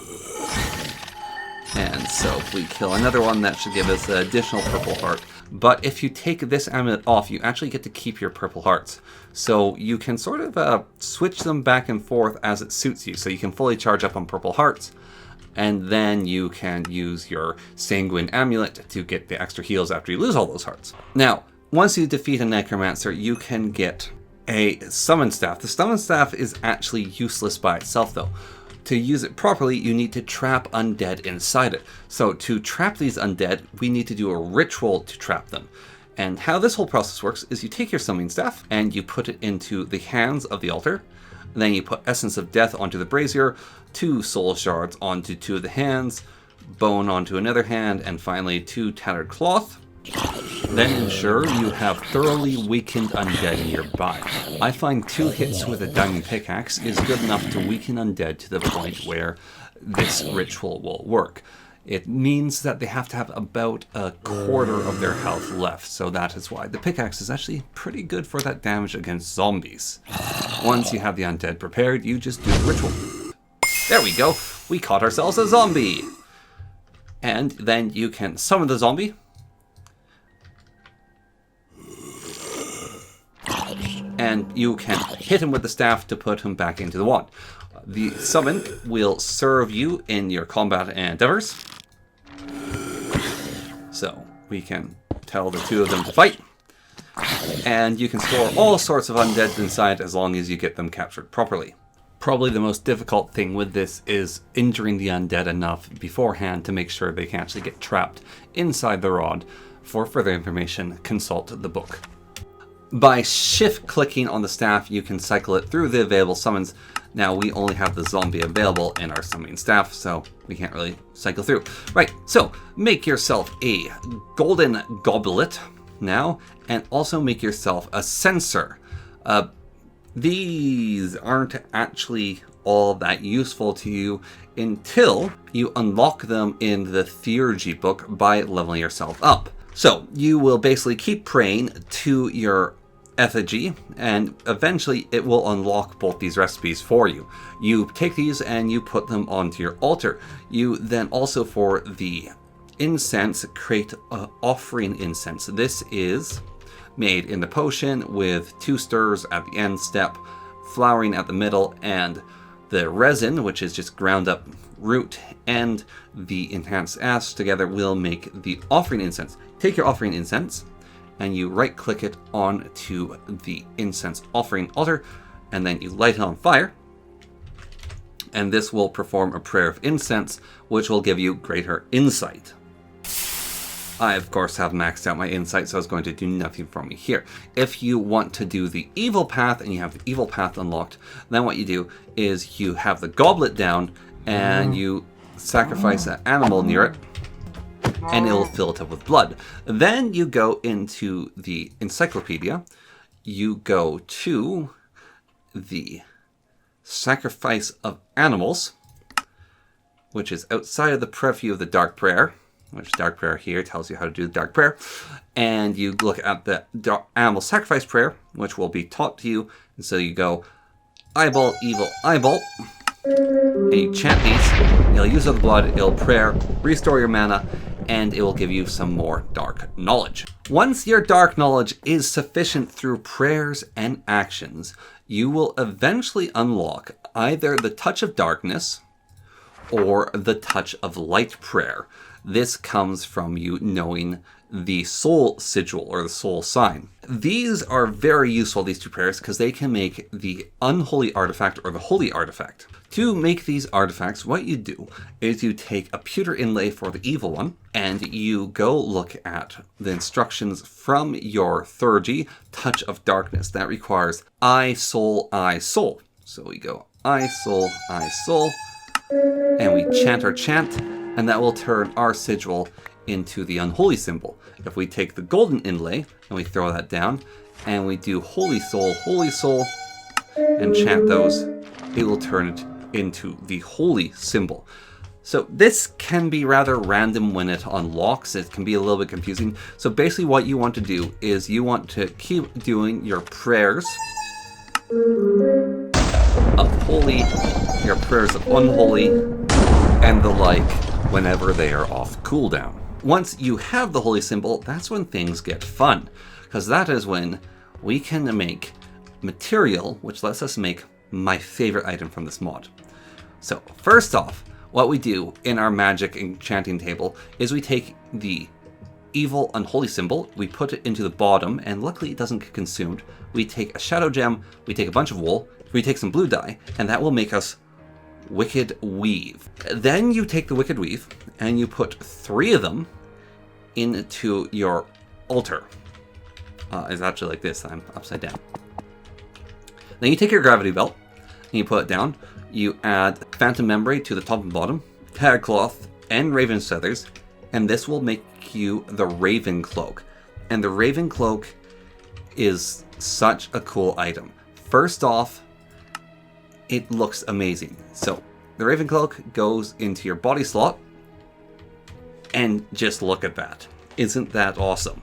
And so if we kill another one, that should give us an additional purple heart. But if you take this amulet off, you actually get to keep your purple hearts. So you can sort of switch them back and forth as it suits you. So you can fully charge up on purple hearts. And then you can use your Sanguine amulet to get the extra heals after you lose all those hearts. Now, once you defeat a necromancer, you can get a summon staff. The summon staff is actually useless by itself though. To use it properly, you need to trap undead inside it. So to trap these undead, we need to do a ritual to trap them. And how this whole process works is you take your summoning staff and you put it into the hands of the altar. And then you put Essence of Death onto the brazier, 2 soul shards onto 2 of the hands, bone onto another hand, and finally 2 tattered cloth. Then ensure you have thoroughly weakened undead nearby. I find 2 hits with a diamond pickaxe is good enough to weaken undead to the point where this ritual will work. It means that they have to have about a quarter of their health left, so that is why the pickaxe is actually pretty good for that damage against zombies. Once you have the undead prepared, you just do the ritual. There we go, we caught ourselves a zombie! And then you can summon the zombie. And you can hit him with the staff to put him back into the wand. The summon will serve you in your combat endeavors. So we can tell the 2 of them to fight. And you can store all sorts of undead inside as long as you get them captured properly. Probably the most difficult thing with this is injuring the undead enough beforehand to make sure they can actually get trapped inside the rod. For further information, consult the book. By shift-clicking on the staff, you can cycle it through the available summons. Now, we only have the zombie available in our summoning staff, so we can't really cycle through. Right, so make yourself a golden goblet now, and also make yourself a censer. These aren't actually all that useful to you until you unlock them in the Theurgy book by leveling yourself up. So you will basically keep praying to your effigy, and eventually it will unlock both these recipes for you. You take these and you put them onto your altar. You then also, for the incense, create offering incense. This is made in the potion with 2 stirs at the end step, flowering at the middle, and the resin, which is just ground up root, and the enhanced ash together will make the offering incense. Take your offering incense and you right click it onto the incense offering altar, and then you light it on fire, and this will perform a prayer of incense, which will give you greater insight. I, of course, have maxed out my insight, so it's going to do nothing for me here. If you want to do the evil path and you have the evil path unlocked, then what you do is you have the goblet down and you sacrifice an animal near it, and it'll fill it up with blood. Then you go into the encyclopedia, you go to the sacrifice of animals, which is outside of the purview of the dark prayer, which dark prayer here tells you how to do the dark prayer, and you look at the animal sacrifice prayer, which will be taught to you, and so you go eyeball, evil, eyeball, and you chant these, you'll use up the blood, it'll prayer, restore your mana, and it will give you some more dark knowledge. Once your dark knowledge is sufficient through prayers and actions, you will eventually unlock either the Touch of Darkness or the Touch of Light Prayer. This comes from you knowing the soul sigil or the soul sign. These are very useful, these two prayers, because they can make the unholy artifact or the holy artifact. To make these artifacts, what you do is you take a pewter inlay for the evil one, and you go look at the instructions from your Thurgy Touch of Darkness. That requires I, soul, I, soul. So we go I, soul, and we chant our chant, and that will turn our sigil into the unholy symbol. If we take the golden inlay and we throw that down, and we do holy soul, and chant those, it will turn it into the holy symbol. So this can be rather random when it unlocks. It can be a little bit confusing. So basically what you want to do is you want to keep doing your prayers of holy, your prayers of unholy, and the like whenever they are off cooldown. Once you have the holy symbol, that's when things get fun, because that is when we can make material, which lets us make my favorite item from this mod. So first off, what we do in our magic enchanting table is we take the evil unholy symbol, we put it into the bottom, and luckily it doesn't get consumed. We take a shadow gem, we take a bunch of wool, we take some blue dye, and that will make us Wicked Weave. Then you take the Wicked Weave and you put 3 of them into your altar. It's actually like this, I'm upside down. Then you take your gravity belt and you put it down. You add phantom membrane to the top and bottom, tag cloth, and raven's feathers, and this will make you the raven cloak. And the raven cloak is such a cool item. First off, it looks amazing. So the raven cloak goes into your body slot, and just look at that. Isn't that awesome?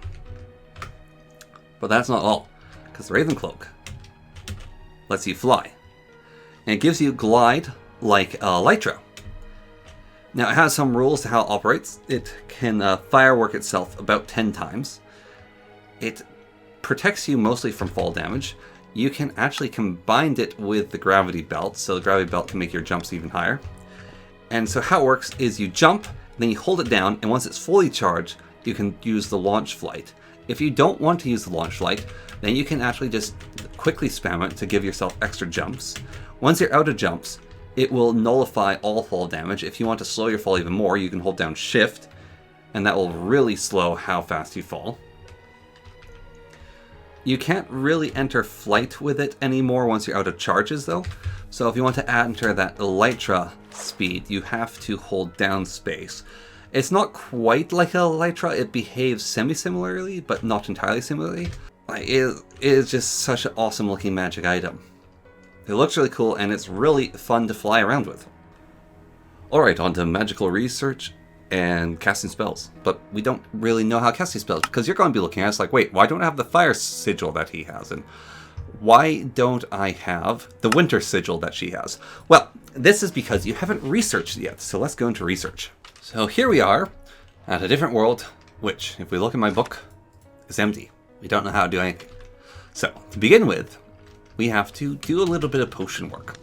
But that's not all, because the raven cloak lets you fly, and it gives you glide like Elytra. Now it has some rules to how it operates. It can firework itself about 10 times. It protects you mostly from fall damage. You can actually combine it with the gravity belt, so the gravity belt can make your jumps even higher. And so how it works is you jump, then you hold it down, and once it's fully charged, you can use the launch flight. If you don't want to use the launch flight, then you can actually just quickly spam it to give yourself extra jumps. Once you're out of jumps, it will nullify all fall damage. If you want to slow your fall even more, you can hold down shift, and that will really slow how fast you fall. You can't really enter flight with it anymore once you're out of charges though. So if you want to enter that Elytra speed, you have to hold down space. It's not quite like Elytra, it behaves semi-similarly, but not entirely similarly. It is just such an awesome looking magic item. It looks really cool and it's really fun to fly around with. Alright, on to magical research and casting spells. But we don't really know how casting spells, because you're going to be looking at us like, wait, why don't I have the fire sigil that he has? And why don't I have the winter sigil that she has? Well, this is because you haven't researched yet, so let's go into research. So here we are at a different world, which, if we look in my book, is empty. We don't know how to do anything. So, to begin with, we have to do a little bit of potion work.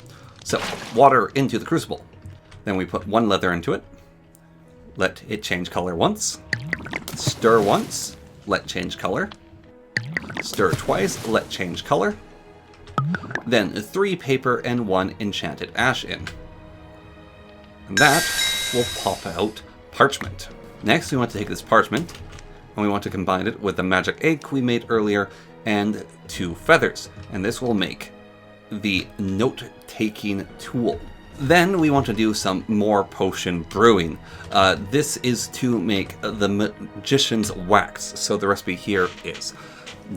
So, water into the crucible. Then we put 1 leather into it. Let it change color once. Stir once. Let change color. Stir twice. Let change color. Then 3 paper and 1 enchanted ash in. And that will pop out parchment. Next, we want to take this parchment and we want to combine it with the magic egg we made earlier and 2 feathers. And this will make the note-taking tool. Then we want to do some more potion brewing. This is to make the magician's wax. So the recipe here is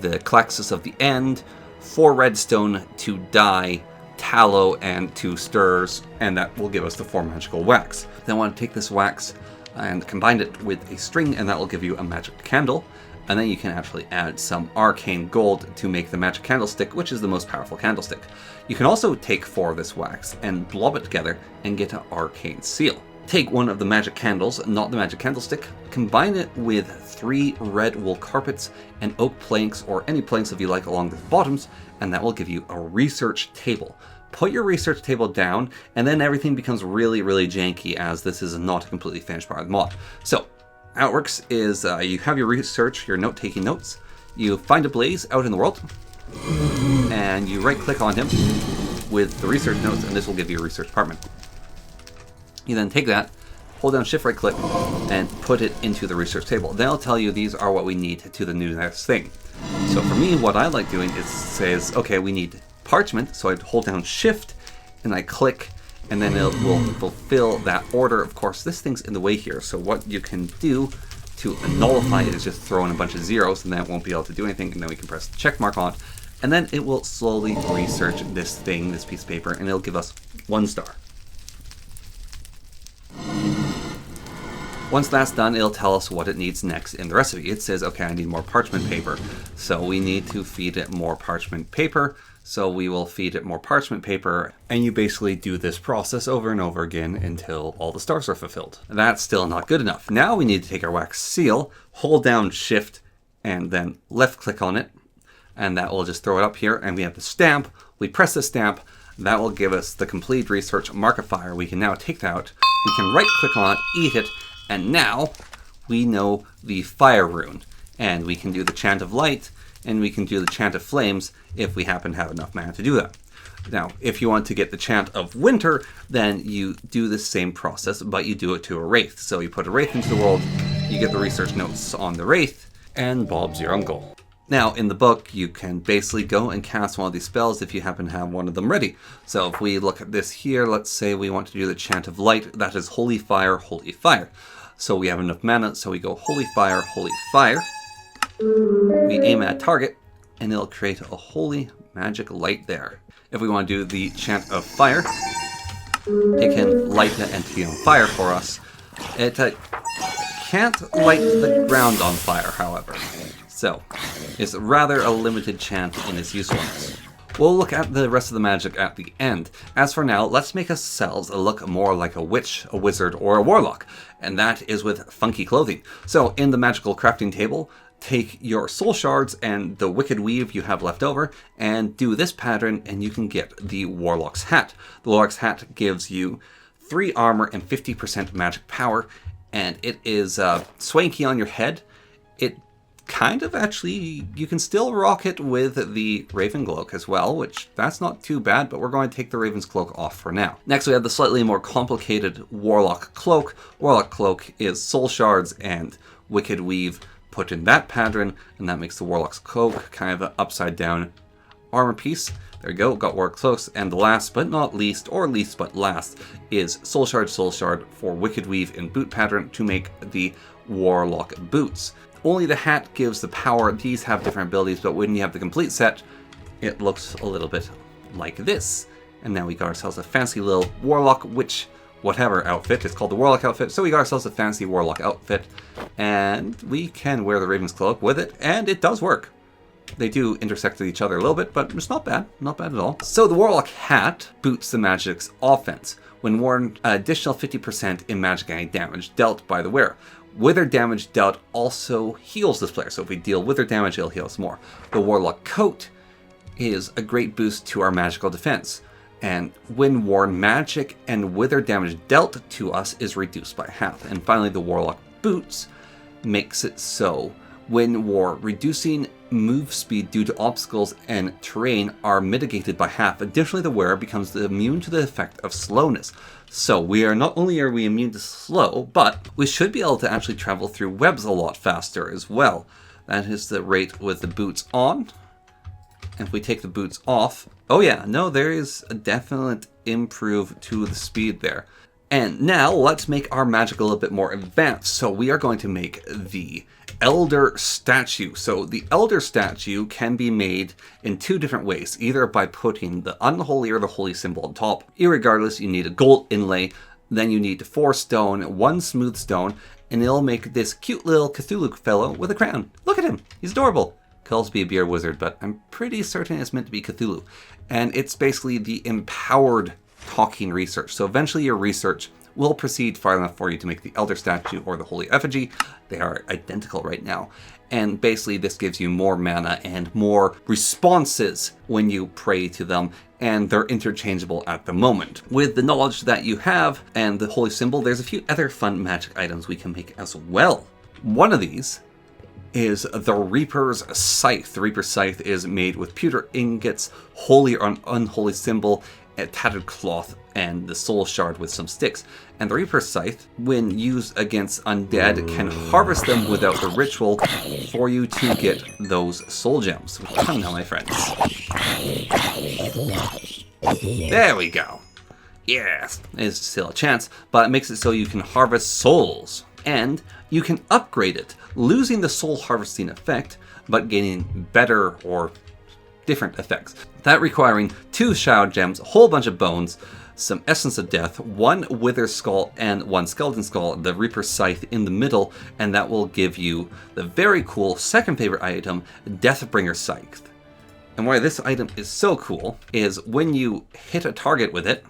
the Claxus of the End, 4 redstone, 2 dye, tallow, and 2 stirs, and that will give us the 4 magical wax. Then I want to take this wax and combine it with a string, and that will give you a magic candle. And then you can actually add some arcane gold to make the magic candlestick, which is the most powerful candlestick. You can also take 4 of this wax and blob it together and get an arcane seal. take one of the magic candles, not the magic candlestick, combine it with 3 red wool carpets and oak planks, or any planks if you like along the bottoms, and that will give you a research table. Put your research table down, and then everything becomes really, really janky, as this is not a completely finished part of the mod. So, how it works is you have your research, your note-taking notes, you find a blaze out in the world, and you right-click on him with the research notes, and this will give you a research department. You then take that, hold down shift right-click, and put it into the research table. Then it'll tell you these are what we need to the new next thing. So for me, what I like doing is says, okay, we need parchment, so I hold down shift, and I click, and then it will fulfill that order. Of course, this thing's in the way here, so what you can do to nullify it is just throw in a bunch of zeros, and then it won't be able to do anything, and then we can press the check mark on it, and then it will slowly research this thing, this piece of paper, and it'll give us 1 star. Once that's done, it'll tell us what it needs next in the recipe. It says, okay, I need more parchment paper, so we need to feed it more parchment paper. So we will feed it more parchment paper, and you basically do this process over and over again until all the stars are fulfilled. That's still not good enough. Now we need to take our wax seal, hold down shift, and then left click on it, and that will just throw it up here, and we have the stamp. We press the stamp, that will give us the complete research markifier. We can now take that out, we can right click on it, eat it, and now we know the fire rune, and we can do the chant of light, and we can do the chant of flames if we happen to have enough mana to do that. Now, if you want to get the chant of winter, then you do the same process, but you do it to a wraith. So you put a wraith into the world, you get the research notes on the wraith, and Bob's your uncle. Now, in the book, you can basically go and cast one of these spells if you happen to have one of them ready. So if we look at this here, let's say we want to do the chant of light, that is holy fire, holy fire. So we have enough mana, so we go holy fire, holy fire. We aim at a target, and it'll create a holy magic light there. If we want to do the chant of fire, it can light the entity on fire for us. It can't light the ground on fire, however. So, it's rather a limited chant in its usefulness. We'll look at the rest of the magic at the end. As for now, let's make ourselves look more like a witch, a wizard, or a warlock, and that is with funky clothing. So, in the magical crafting table, take your soul shards and the wicked weave you have left over, and do this pattern, and you can get the warlock's hat. The warlock's hat gives you 3 armor and 50% magic power, and it is swanky on your head. It kind of actually, you can still rock it with the Raven Cloak as well, which that's not too bad, but we're going to take the Raven's Cloak off for now. Next we have the slightly more complicated Warlock Cloak. Warlock Cloak is soul shards and wicked weave put in that pattern, and that makes the Warlock's Cloak kind of an upside down armor piece. There you go, got Warlock Cloaks, and the last but not least, or least but last, is Soul Shard for Wicked Weave in boot pattern to make the Warlock boots. Only the hat gives the power. These have different abilities, but when you have the complete set, it looks a little bit like this. And now we got ourselves a fancy little Warlock, whatever outfit. It's called the Warlock outfit, so we got ourselves a fancy Warlock outfit, and we can wear the Raven's Cloak with it, and it does work. They do intersect with each other a little bit, but it's not bad. Not bad at all. So the Warlock hat boosts the magic's offense. When worn, an additional 50% in magic and damage dealt by the wearer. Wither damage dealt also heals this player, so if we deal wither damage, it'll heal us more. The Warlock coat is a great boost to our magical defense, and when worn, magic and wither damage dealt to us is reduced by half. And finally, the Warlock boots makes it so when worn, reducing move speed due to obstacles and terrain are mitigated by half. Additionally, the wearer becomes immune to the effect of slowness. So we are not only are we immune to slow, but we should be able to actually travel through webs a lot faster as well. That is the rate with the boots on. And if we take the boots off, oh yeah, no, there is a definite improve to the speed there. And now let's make our magic a little bit more advanced. So we are going to make the Elder Statue. So the Elder Statue can be made in 2 different ways, either by putting the Unholy or the Holy symbol on top. Irregardless, you need a gold inlay, then you need 4 stone, 1 smooth stone, and it'll make this cute little Cthulhu fellow with a crown. Look at him, he's adorable. Could also be a beer wizard, but I'm pretty certain it's meant to be Cthulhu. And it's basically the empowered talking research. So eventually your research will proceed far enough for you to make the Elder Statue or the Holy Effigy. They are identical right now. And basically this gives you more mana and more responses when you pray to them, and they're interchangeable at the moment. With the knowledge that you have and the Holy Symbol, there's a few other fun magic items we can make as well. One of these is the Reaper's Scythe. The Reaper's Scythe is made with pewter ingots, holy or unholy symbol, a tattered cloth, and the soul shard with some sticks. And the Reaper's Scythe, when used against undead, can harvest them without the ritual for you to get those soul gems. Come now, my friends. There we go. Yes, it's still a chance, but it makes it so you can harvest souls. And you can upgrade it, losing the soul harvesting effect, but gaining better or different effects. That requiring 2 Shadow Gems, a whole bunch of bones, some Essence of Death, 1 Wither Skull, and 1 Skeleton Skull, the Reaper's Scythe in the middle, and that will give you the very cool second favorite item, Deathbringer Scythe. And why this item is so cool is when you hit a target with it,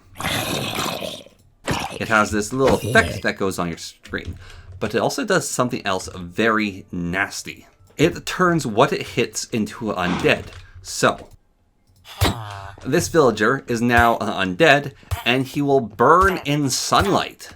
it has this little effect that goes on your screen. But it also does something else very nasty. It turns what it hits into undead. So, this villager is now undead, and he will burn in sunlight.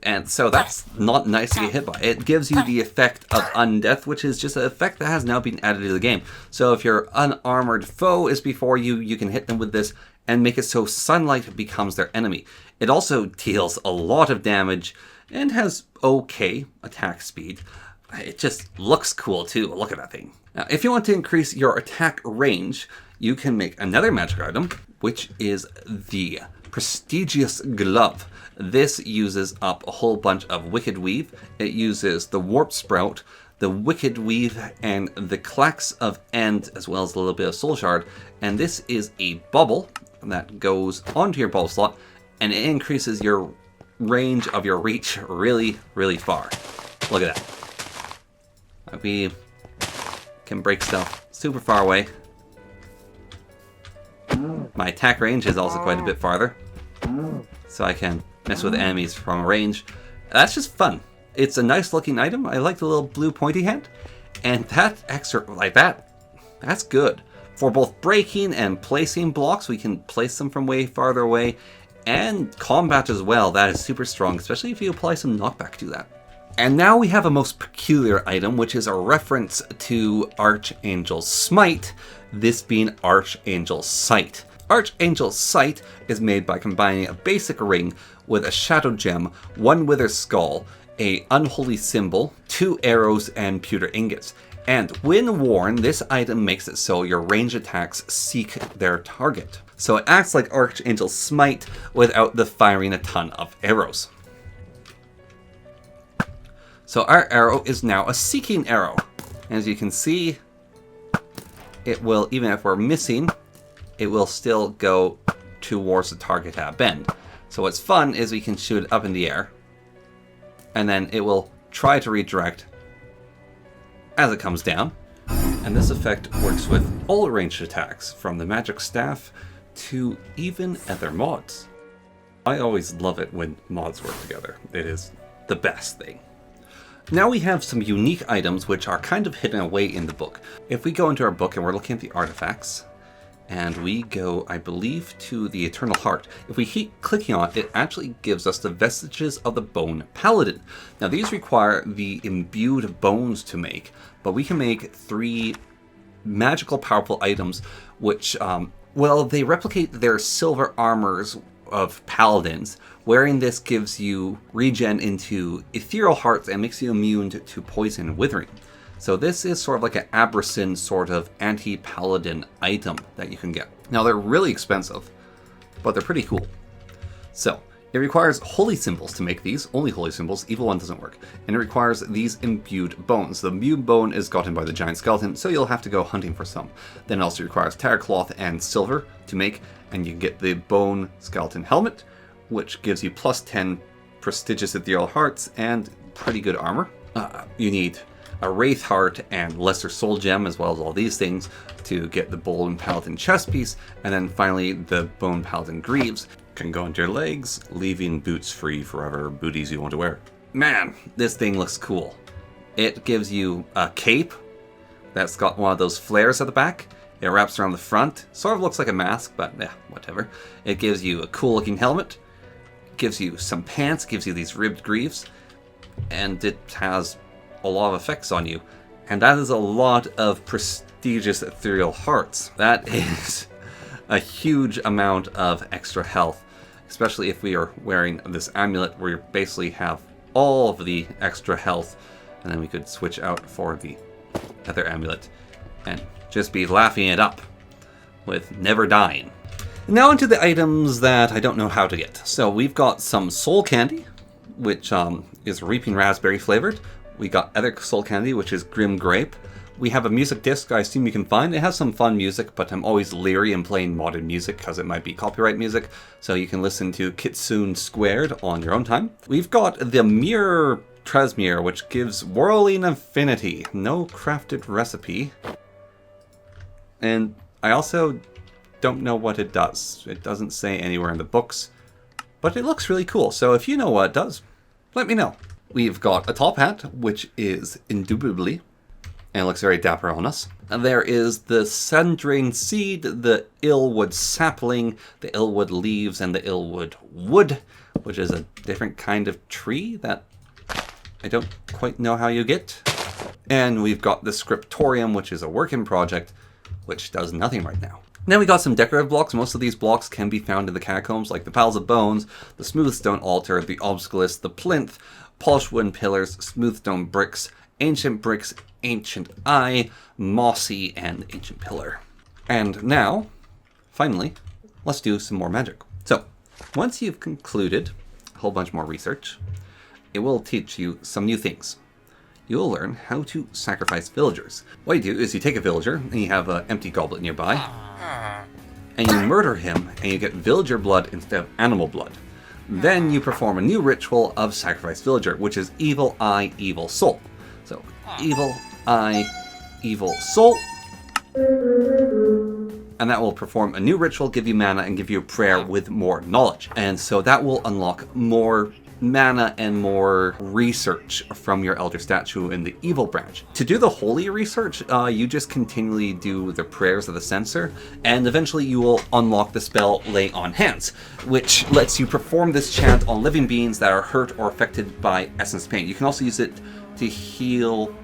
And so that's not nice to get hit by. It gives you the effect of undeath, which is just an effect that has now been added to the game. So if your unarmored foe is before you, you can hit them with this and make it so sunlight becomes their enemy. It also deals a lot of damage and has okay attack speed. It just looks cool too. Look at that thing. Now, if you want to increase your attack range, you can make another magic item, which is the Prestigious Glove. This uses up a whole bunch of Wicked Weave. It uses the Warp Sprout, the Wicked Weave, and the Clacks of End, as well as a little bit of Soul Shard. And this is a bubble that goes onto your bubble slot, and it increases your range of your reach really, really far. Look at that. We can break stuff super far away. My attack range is also quite a bit farther, so I can mess with enemies from a range. That's just fun. It's a nice looking item. I like the little blue pointy hand, and that extra, like that's good. For both breaking and placing blocks, we can place them from way farther away, and combat as well. That is super strong, especially if you apply some knockback to that. And now we have a most peculiar item, which is a reference to Archangel's Smite, this being Archangel's Sight. Archangel's Sight is made by combining a basic ring with a Shadow Gem, 1 Wither Skull, a Unholy Symbol, 2 arrows, and pewter ingots. And when worn, this item makes it so your ranged attacks seek their target. So it acts like Archangel's Smite without the firing a ton of arrows. So our arrow is now a seeking arrow. As you can see, it will, even if we're missing, it will still go towards the target at bend. So what's fun is we can shoot it up in the air, and then it will try to redirect as it comes down. And this effect works with all ranged attacks, from the magic staff to even other mods. I always love it when mods work together. It is the best thing. Now we have some unique items which are kind of hidden away in the book. If we go into our book and we're looking at the artifacts, and we go, I believe, to the Eternal Heart, if we keep clicking on it, it actually gives us the vestiges of the Bone Paladin. Now these require the imbued bones to make, but we can make 3 magical powerful items which, well, they replicate their silver armors of paladins. Wearing this gives you regen into ethereal hearts and makes you immune to poison and withering. So this is sort of like an Abracin sort of anti-paladin item that you can get. Now they're really expensive, but they're pretty cool. So it requires holy symbols to make these, only holy symbols. Evil one doesn't work. And it requires these imbued bones. The imbued bone is gotten by the giant skeleton, so you'll have to go hunting for some. Then it also requires tattered cloth and silver to make, and you can get the bone skeleton helmet, which gives you plus 10 prestigious ethereal hearts and pretty good armor. You need a Wraith Heart and Lesser Soul Gem, as well as all these things, to get the Bone Paladin chest piece, and then finally the Bone Paladin Greaves. Can go into your legs, leaving boots free for whatever booties you want to wear. Man, this thing looks cool. It gives you a cape that's got one of those flares at the back. It wraps around the front. Sort of looks like a mask, but yeah, whatever. It gives you a cool looking helmet. It gives you some pants. It gives you these ribbed greaves. And it has a lot of effects on you. And that is a lot of prestigious ethereal hearts. That is a huge amount of extra health. Especially if we are wearing this amulet where you basically have all of the extra health. And then we could switch out for the other amulet and just be laughing it up with never dying. Now into the items that I don't know how to get. So we've got some soul candy, which is reaping raspberry flavored. We got other soul candy, which is grim grape. We have a music disc I assume you can find. It has some fun music, but I'm always leery in playing modern music because it might be copyright music. So you can listen to Kitsune Squared on your own time. We've got the Mirror Tresmere, which gives Whirling Affinity. No crafted recipe. And I also don't know what it does. It doesn't say anywhere in the books, but it looks really cool. So if you know what it does, let me know. We've got a top hat, which is indubitably, and it looks very dapper on us. And there is the Sundrain Seed, the Illwood Sapling, the Illwood Leaves, and the Illwood Wood, which is a different kind of tree that I don't quite know how you get. And we've got the Scriptorium, which is a working project, which does nothing right now. Then we got some decorative blocks. Most of these blocks can be found in the Catacombs, like the Piles of Bones, the Smooth Stone Altar, the Obelisk, the Plinth, Polished Wooden Pillars, Smooth Stone Bricks, Ancient Bricks, Ancient Eye, Mossy, and Ancient Pillar. And now, finally, let's do some more magic. So, once you've concluded a whole bunch more research, it will teach you some new things. You will learn how to sacrifice villagers. What you do is you take a villager, and you have an empty goblet nearby, and you murder him, and you get villager blood instead of animal blood. Then you perform a new ritual of sacrifice villager, which is Evil Eye, Evil Soul. So, Evil Eye, Evil Soul. And that will perform a new ritual, give you mana, and give you a prayer with more knowledge. And so that will unlock more mana and more research from your elder statue in the evil branch. To do the holy research, you just continually do the prayers of the censor, and eventually you will unlock the spell Lay on Hands, which lets you perform this chant on living beings that are hurt or affected by essence pain. You can also use it to heal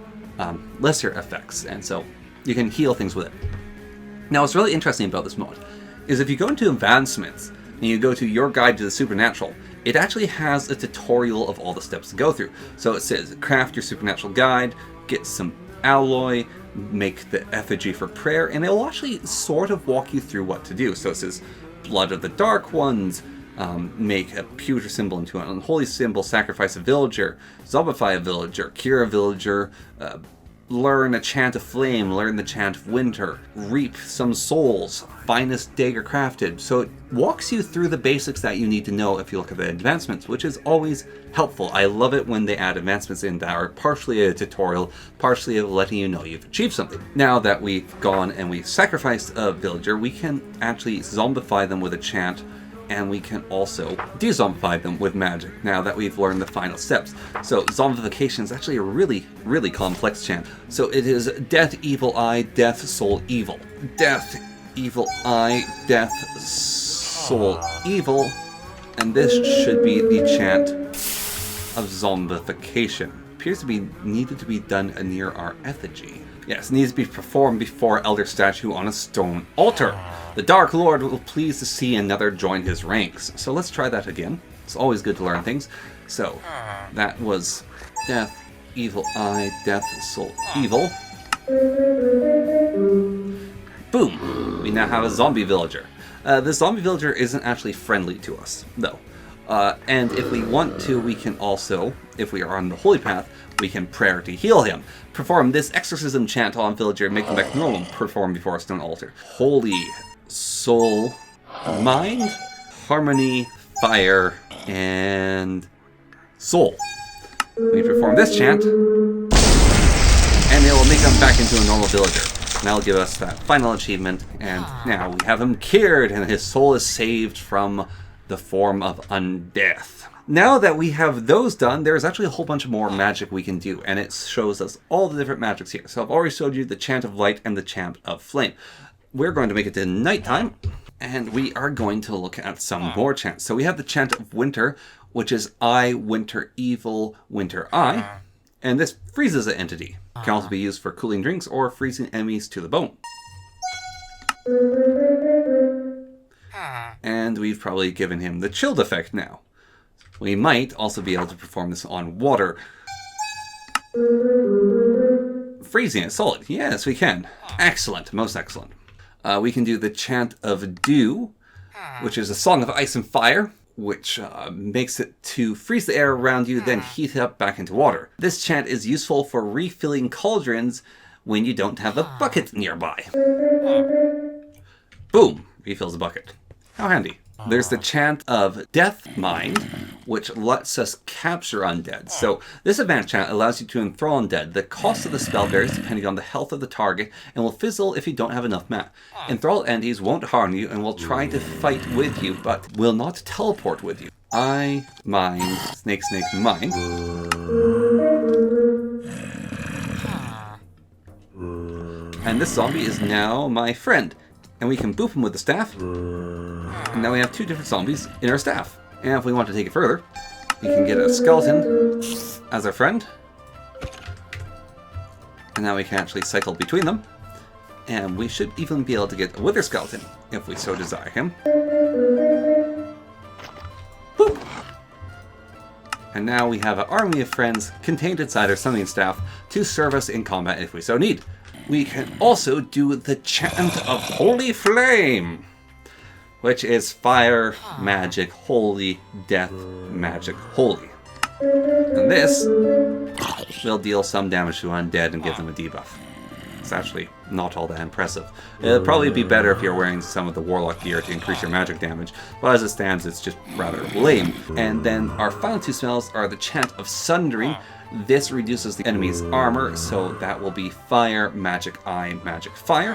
lesser effects, and so you can heal things with it. Now, what's really interesting about this mod is if you go into advancements and you go to your guide to the supernatural, it actually has a tutorial of all the steps to go through. So it says, craft your supernatural guide, get some alloy, make the effigy for prayer, and it will actually sort of walk you through what to do. So it says, blood of the dark ones, make a pewter symbol into an unholy symbol, sacrifice a villager, zombify a villager, cure a villager, learn a chant of flame, learn the chant of winter, reap some souls, finest dagger crafted. So it walks you through the basics that you need to know if you look at the advancements, which is always helpful. I love it when they add advancements in that are partially a tutorial, partially of letting you know you've achieved something. Now that we've gone and we've sacrificed a villager, we can actually zombify them with a chant, and we can also de-zombify them with magic, now that we've learned the final steps. So zombification is actually a really, really complex chant. So it is Death, Evil Eye, Death, Soul, Evil. Death, Evil Eye, Death, Soul, Evil. And this should be the chant of zombification. Appears to be needed to be done near our effigy. Yes, it needs to be performed before elder statue on a stone altar. The Dark Lord will please to see another join his ranks. So let's try that again. It's always good to learn things. So that was Death, Evil Eye, Death, Soul, Evil. Boom! We now have a zombie villager. The zombie villager isn't actually friendly to us, though. And if we want to, we can also, if we are on the holy path, we can prayer to heal him. Perform this exorcism chant on villager and make him back normal. Perform before a stone altar. Holy soul, mind, harmony, fire, and soul. We perform this chant, and it will make him back into a normal villager. And that'll give us that final achievement, and now we have him cured, and his soul is saved from the form of undeath. Now that we have those done, there's actually a whole bunch of more magic we can do, and it shows us all the different magics here. So I've already showed you the chant of light and the chant of flame. We're going to make it to nighttime, and we are going to look at some more chants. So we have the chant of winter, which is I, winter, evil, winter, I. And this freezes an entity. It can also be used for cooling drinks or freezing enemies to the bone. And we've probably given him the chilled effect now. We might also be able to perform this on water. Freezing it solid. Yes, we can. Excellent. Most excellent. We can do the chant of dew, which is a song of ice and fire, which makes it to freeze the air around you, then heat it up back into water. This chant is useful for refilling cauldrons when you don't have a bucket nearby. Boom! Refills the bucket. How handy. There's the chant of Death Mind, which lets us capture undead. So this advanced chant allows you to enthrall undead. The cost of the spell varies depending on the health of the target and will fizzle if you don't have enough mana. Enthralled entities won't harm you and will try to fight with you, but will not teleport with you. I mind, snake, snake, mind. And this zombie is now my friend. And we can boop him with the staff. And now we have two different zombies in our staff. And if we want to take it further, we can get a skeleton as our friend. And now we can actually cycle between them. And we should even be able to get a wither skeleton, if we so desire him. Boop! And now we have an army of friends contained inside our summoning staff to serve us in combat if we so need. We can also do the chant of Holy Flame, which is fire, magic, holy, death, magic, holy. And this will deal some damage to undead and give them a debuff. It's actually not all that impressive. It'll probably be better if you're wearing some of the Warlock gear to increase your magic damage, but as it stands, it's just rather lame. And then our final two spells are the chant of Sundering. This reduces the enemy's armor, so that will be fire, magic, eye, magic, fire.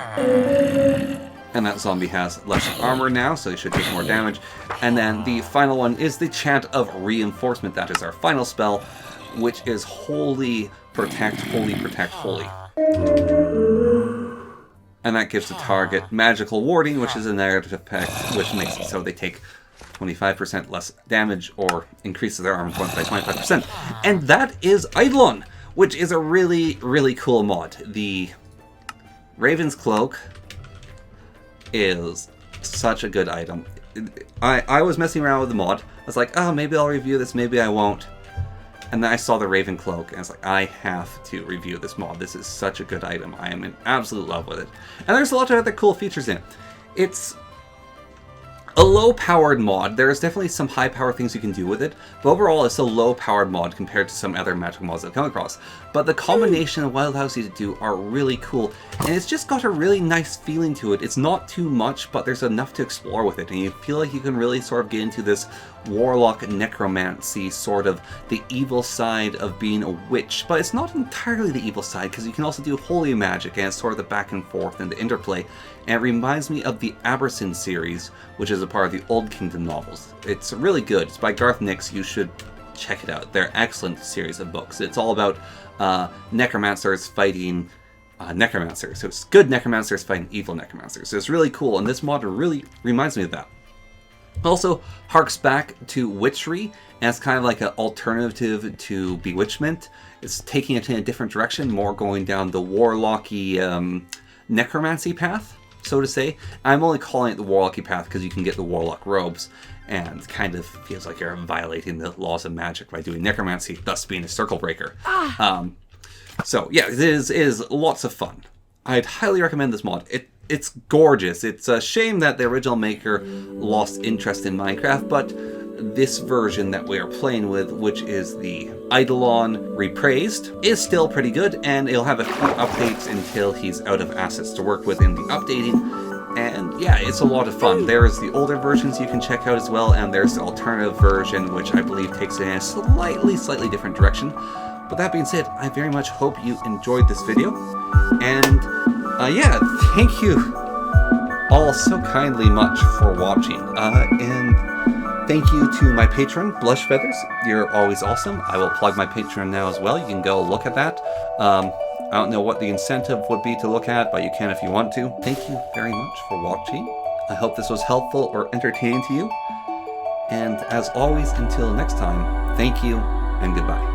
And that zombie has less armor now, so he should take more damage. And then the final one is the chant of Reinforcement. That is our final spell, which is Holy Protect, Holy Protect, Holy. And that gives the target magical warding, which is a negative effect, which makes it so they take 25% less damage or increases their armor points by 25%. And that is Eidolon, which is a really, really cool mod. The Raven's Cloak is such a good item. I was messing around with the mod. I was like, oh, maybe I'll review this, maybe I won't. And then I saw the Raven Cloak, and I was like, I have to review this mod. This is such a good item. I am in absolute love with it. And there's a lot of other cool features in it. It's a low-powered mod. There's definitely some high-powered things you can do with it, but overall it's a low-powered mod compared to some other magic mods I've come across. But the combination of what it allows you to do are really cool, and it's just got a really nice feeling to it. It's not too much, but there's enough to explore with it, and you feel like you can really sort of get into this Warlock Necromancy, sort of the evil side of being a witch. But it's not entirely the evil side, because you can also do holy magic, and it's sort of the back and forth and the interplay. And it reminds me of the Aberson series, which is a part of the Old Kingdom novels. It's really good. It's by Garth Nix. You should check it out. They're excellent series of books. It's all about necromancers fighting necromancers. So it's good necromancers fighting evil necromancers. So it's really cool, and this mod really reminds me of that. Also harks back to Witchery, and it's kind of like an alternative to Bewitchment. It's taking it in a different direction, more going down the Warlocky necromancy path, so to say. I'm only calling it the Warlocky path because you can get the Warlock robes, and kind of feels like you're violating the laws of magic by doing necromancy, thus being a circle breaker. So yeah, it is lots of fun. I'd highly recommend this mod. It's gorgeous. It's a shame that the original maker lost interest in Minecraft, but this version that we are playing with, which is the Eidolon Repraised, is still pretty good, and it'll have a few updates until he's out of assets to work with in the updating. And yeah, it's a lot of fun. There's the older versions you can check out as well, and there's the alternative version, which I believe takes it in a slightly different direction. But that being said, I very much hope you enjoyed this video, and yeah, thank you all so kindly much for watching, and Thank you to my patron, Blushfeathers. You're always awesome. I will plug my Patreon now as well. You can go look at that. I don't know what the incentive would be to look at, but you can if you want to. Thank you very much for watching. I hope this was helpful or entertaining to you. And as always, until next time, thank you and goodbye.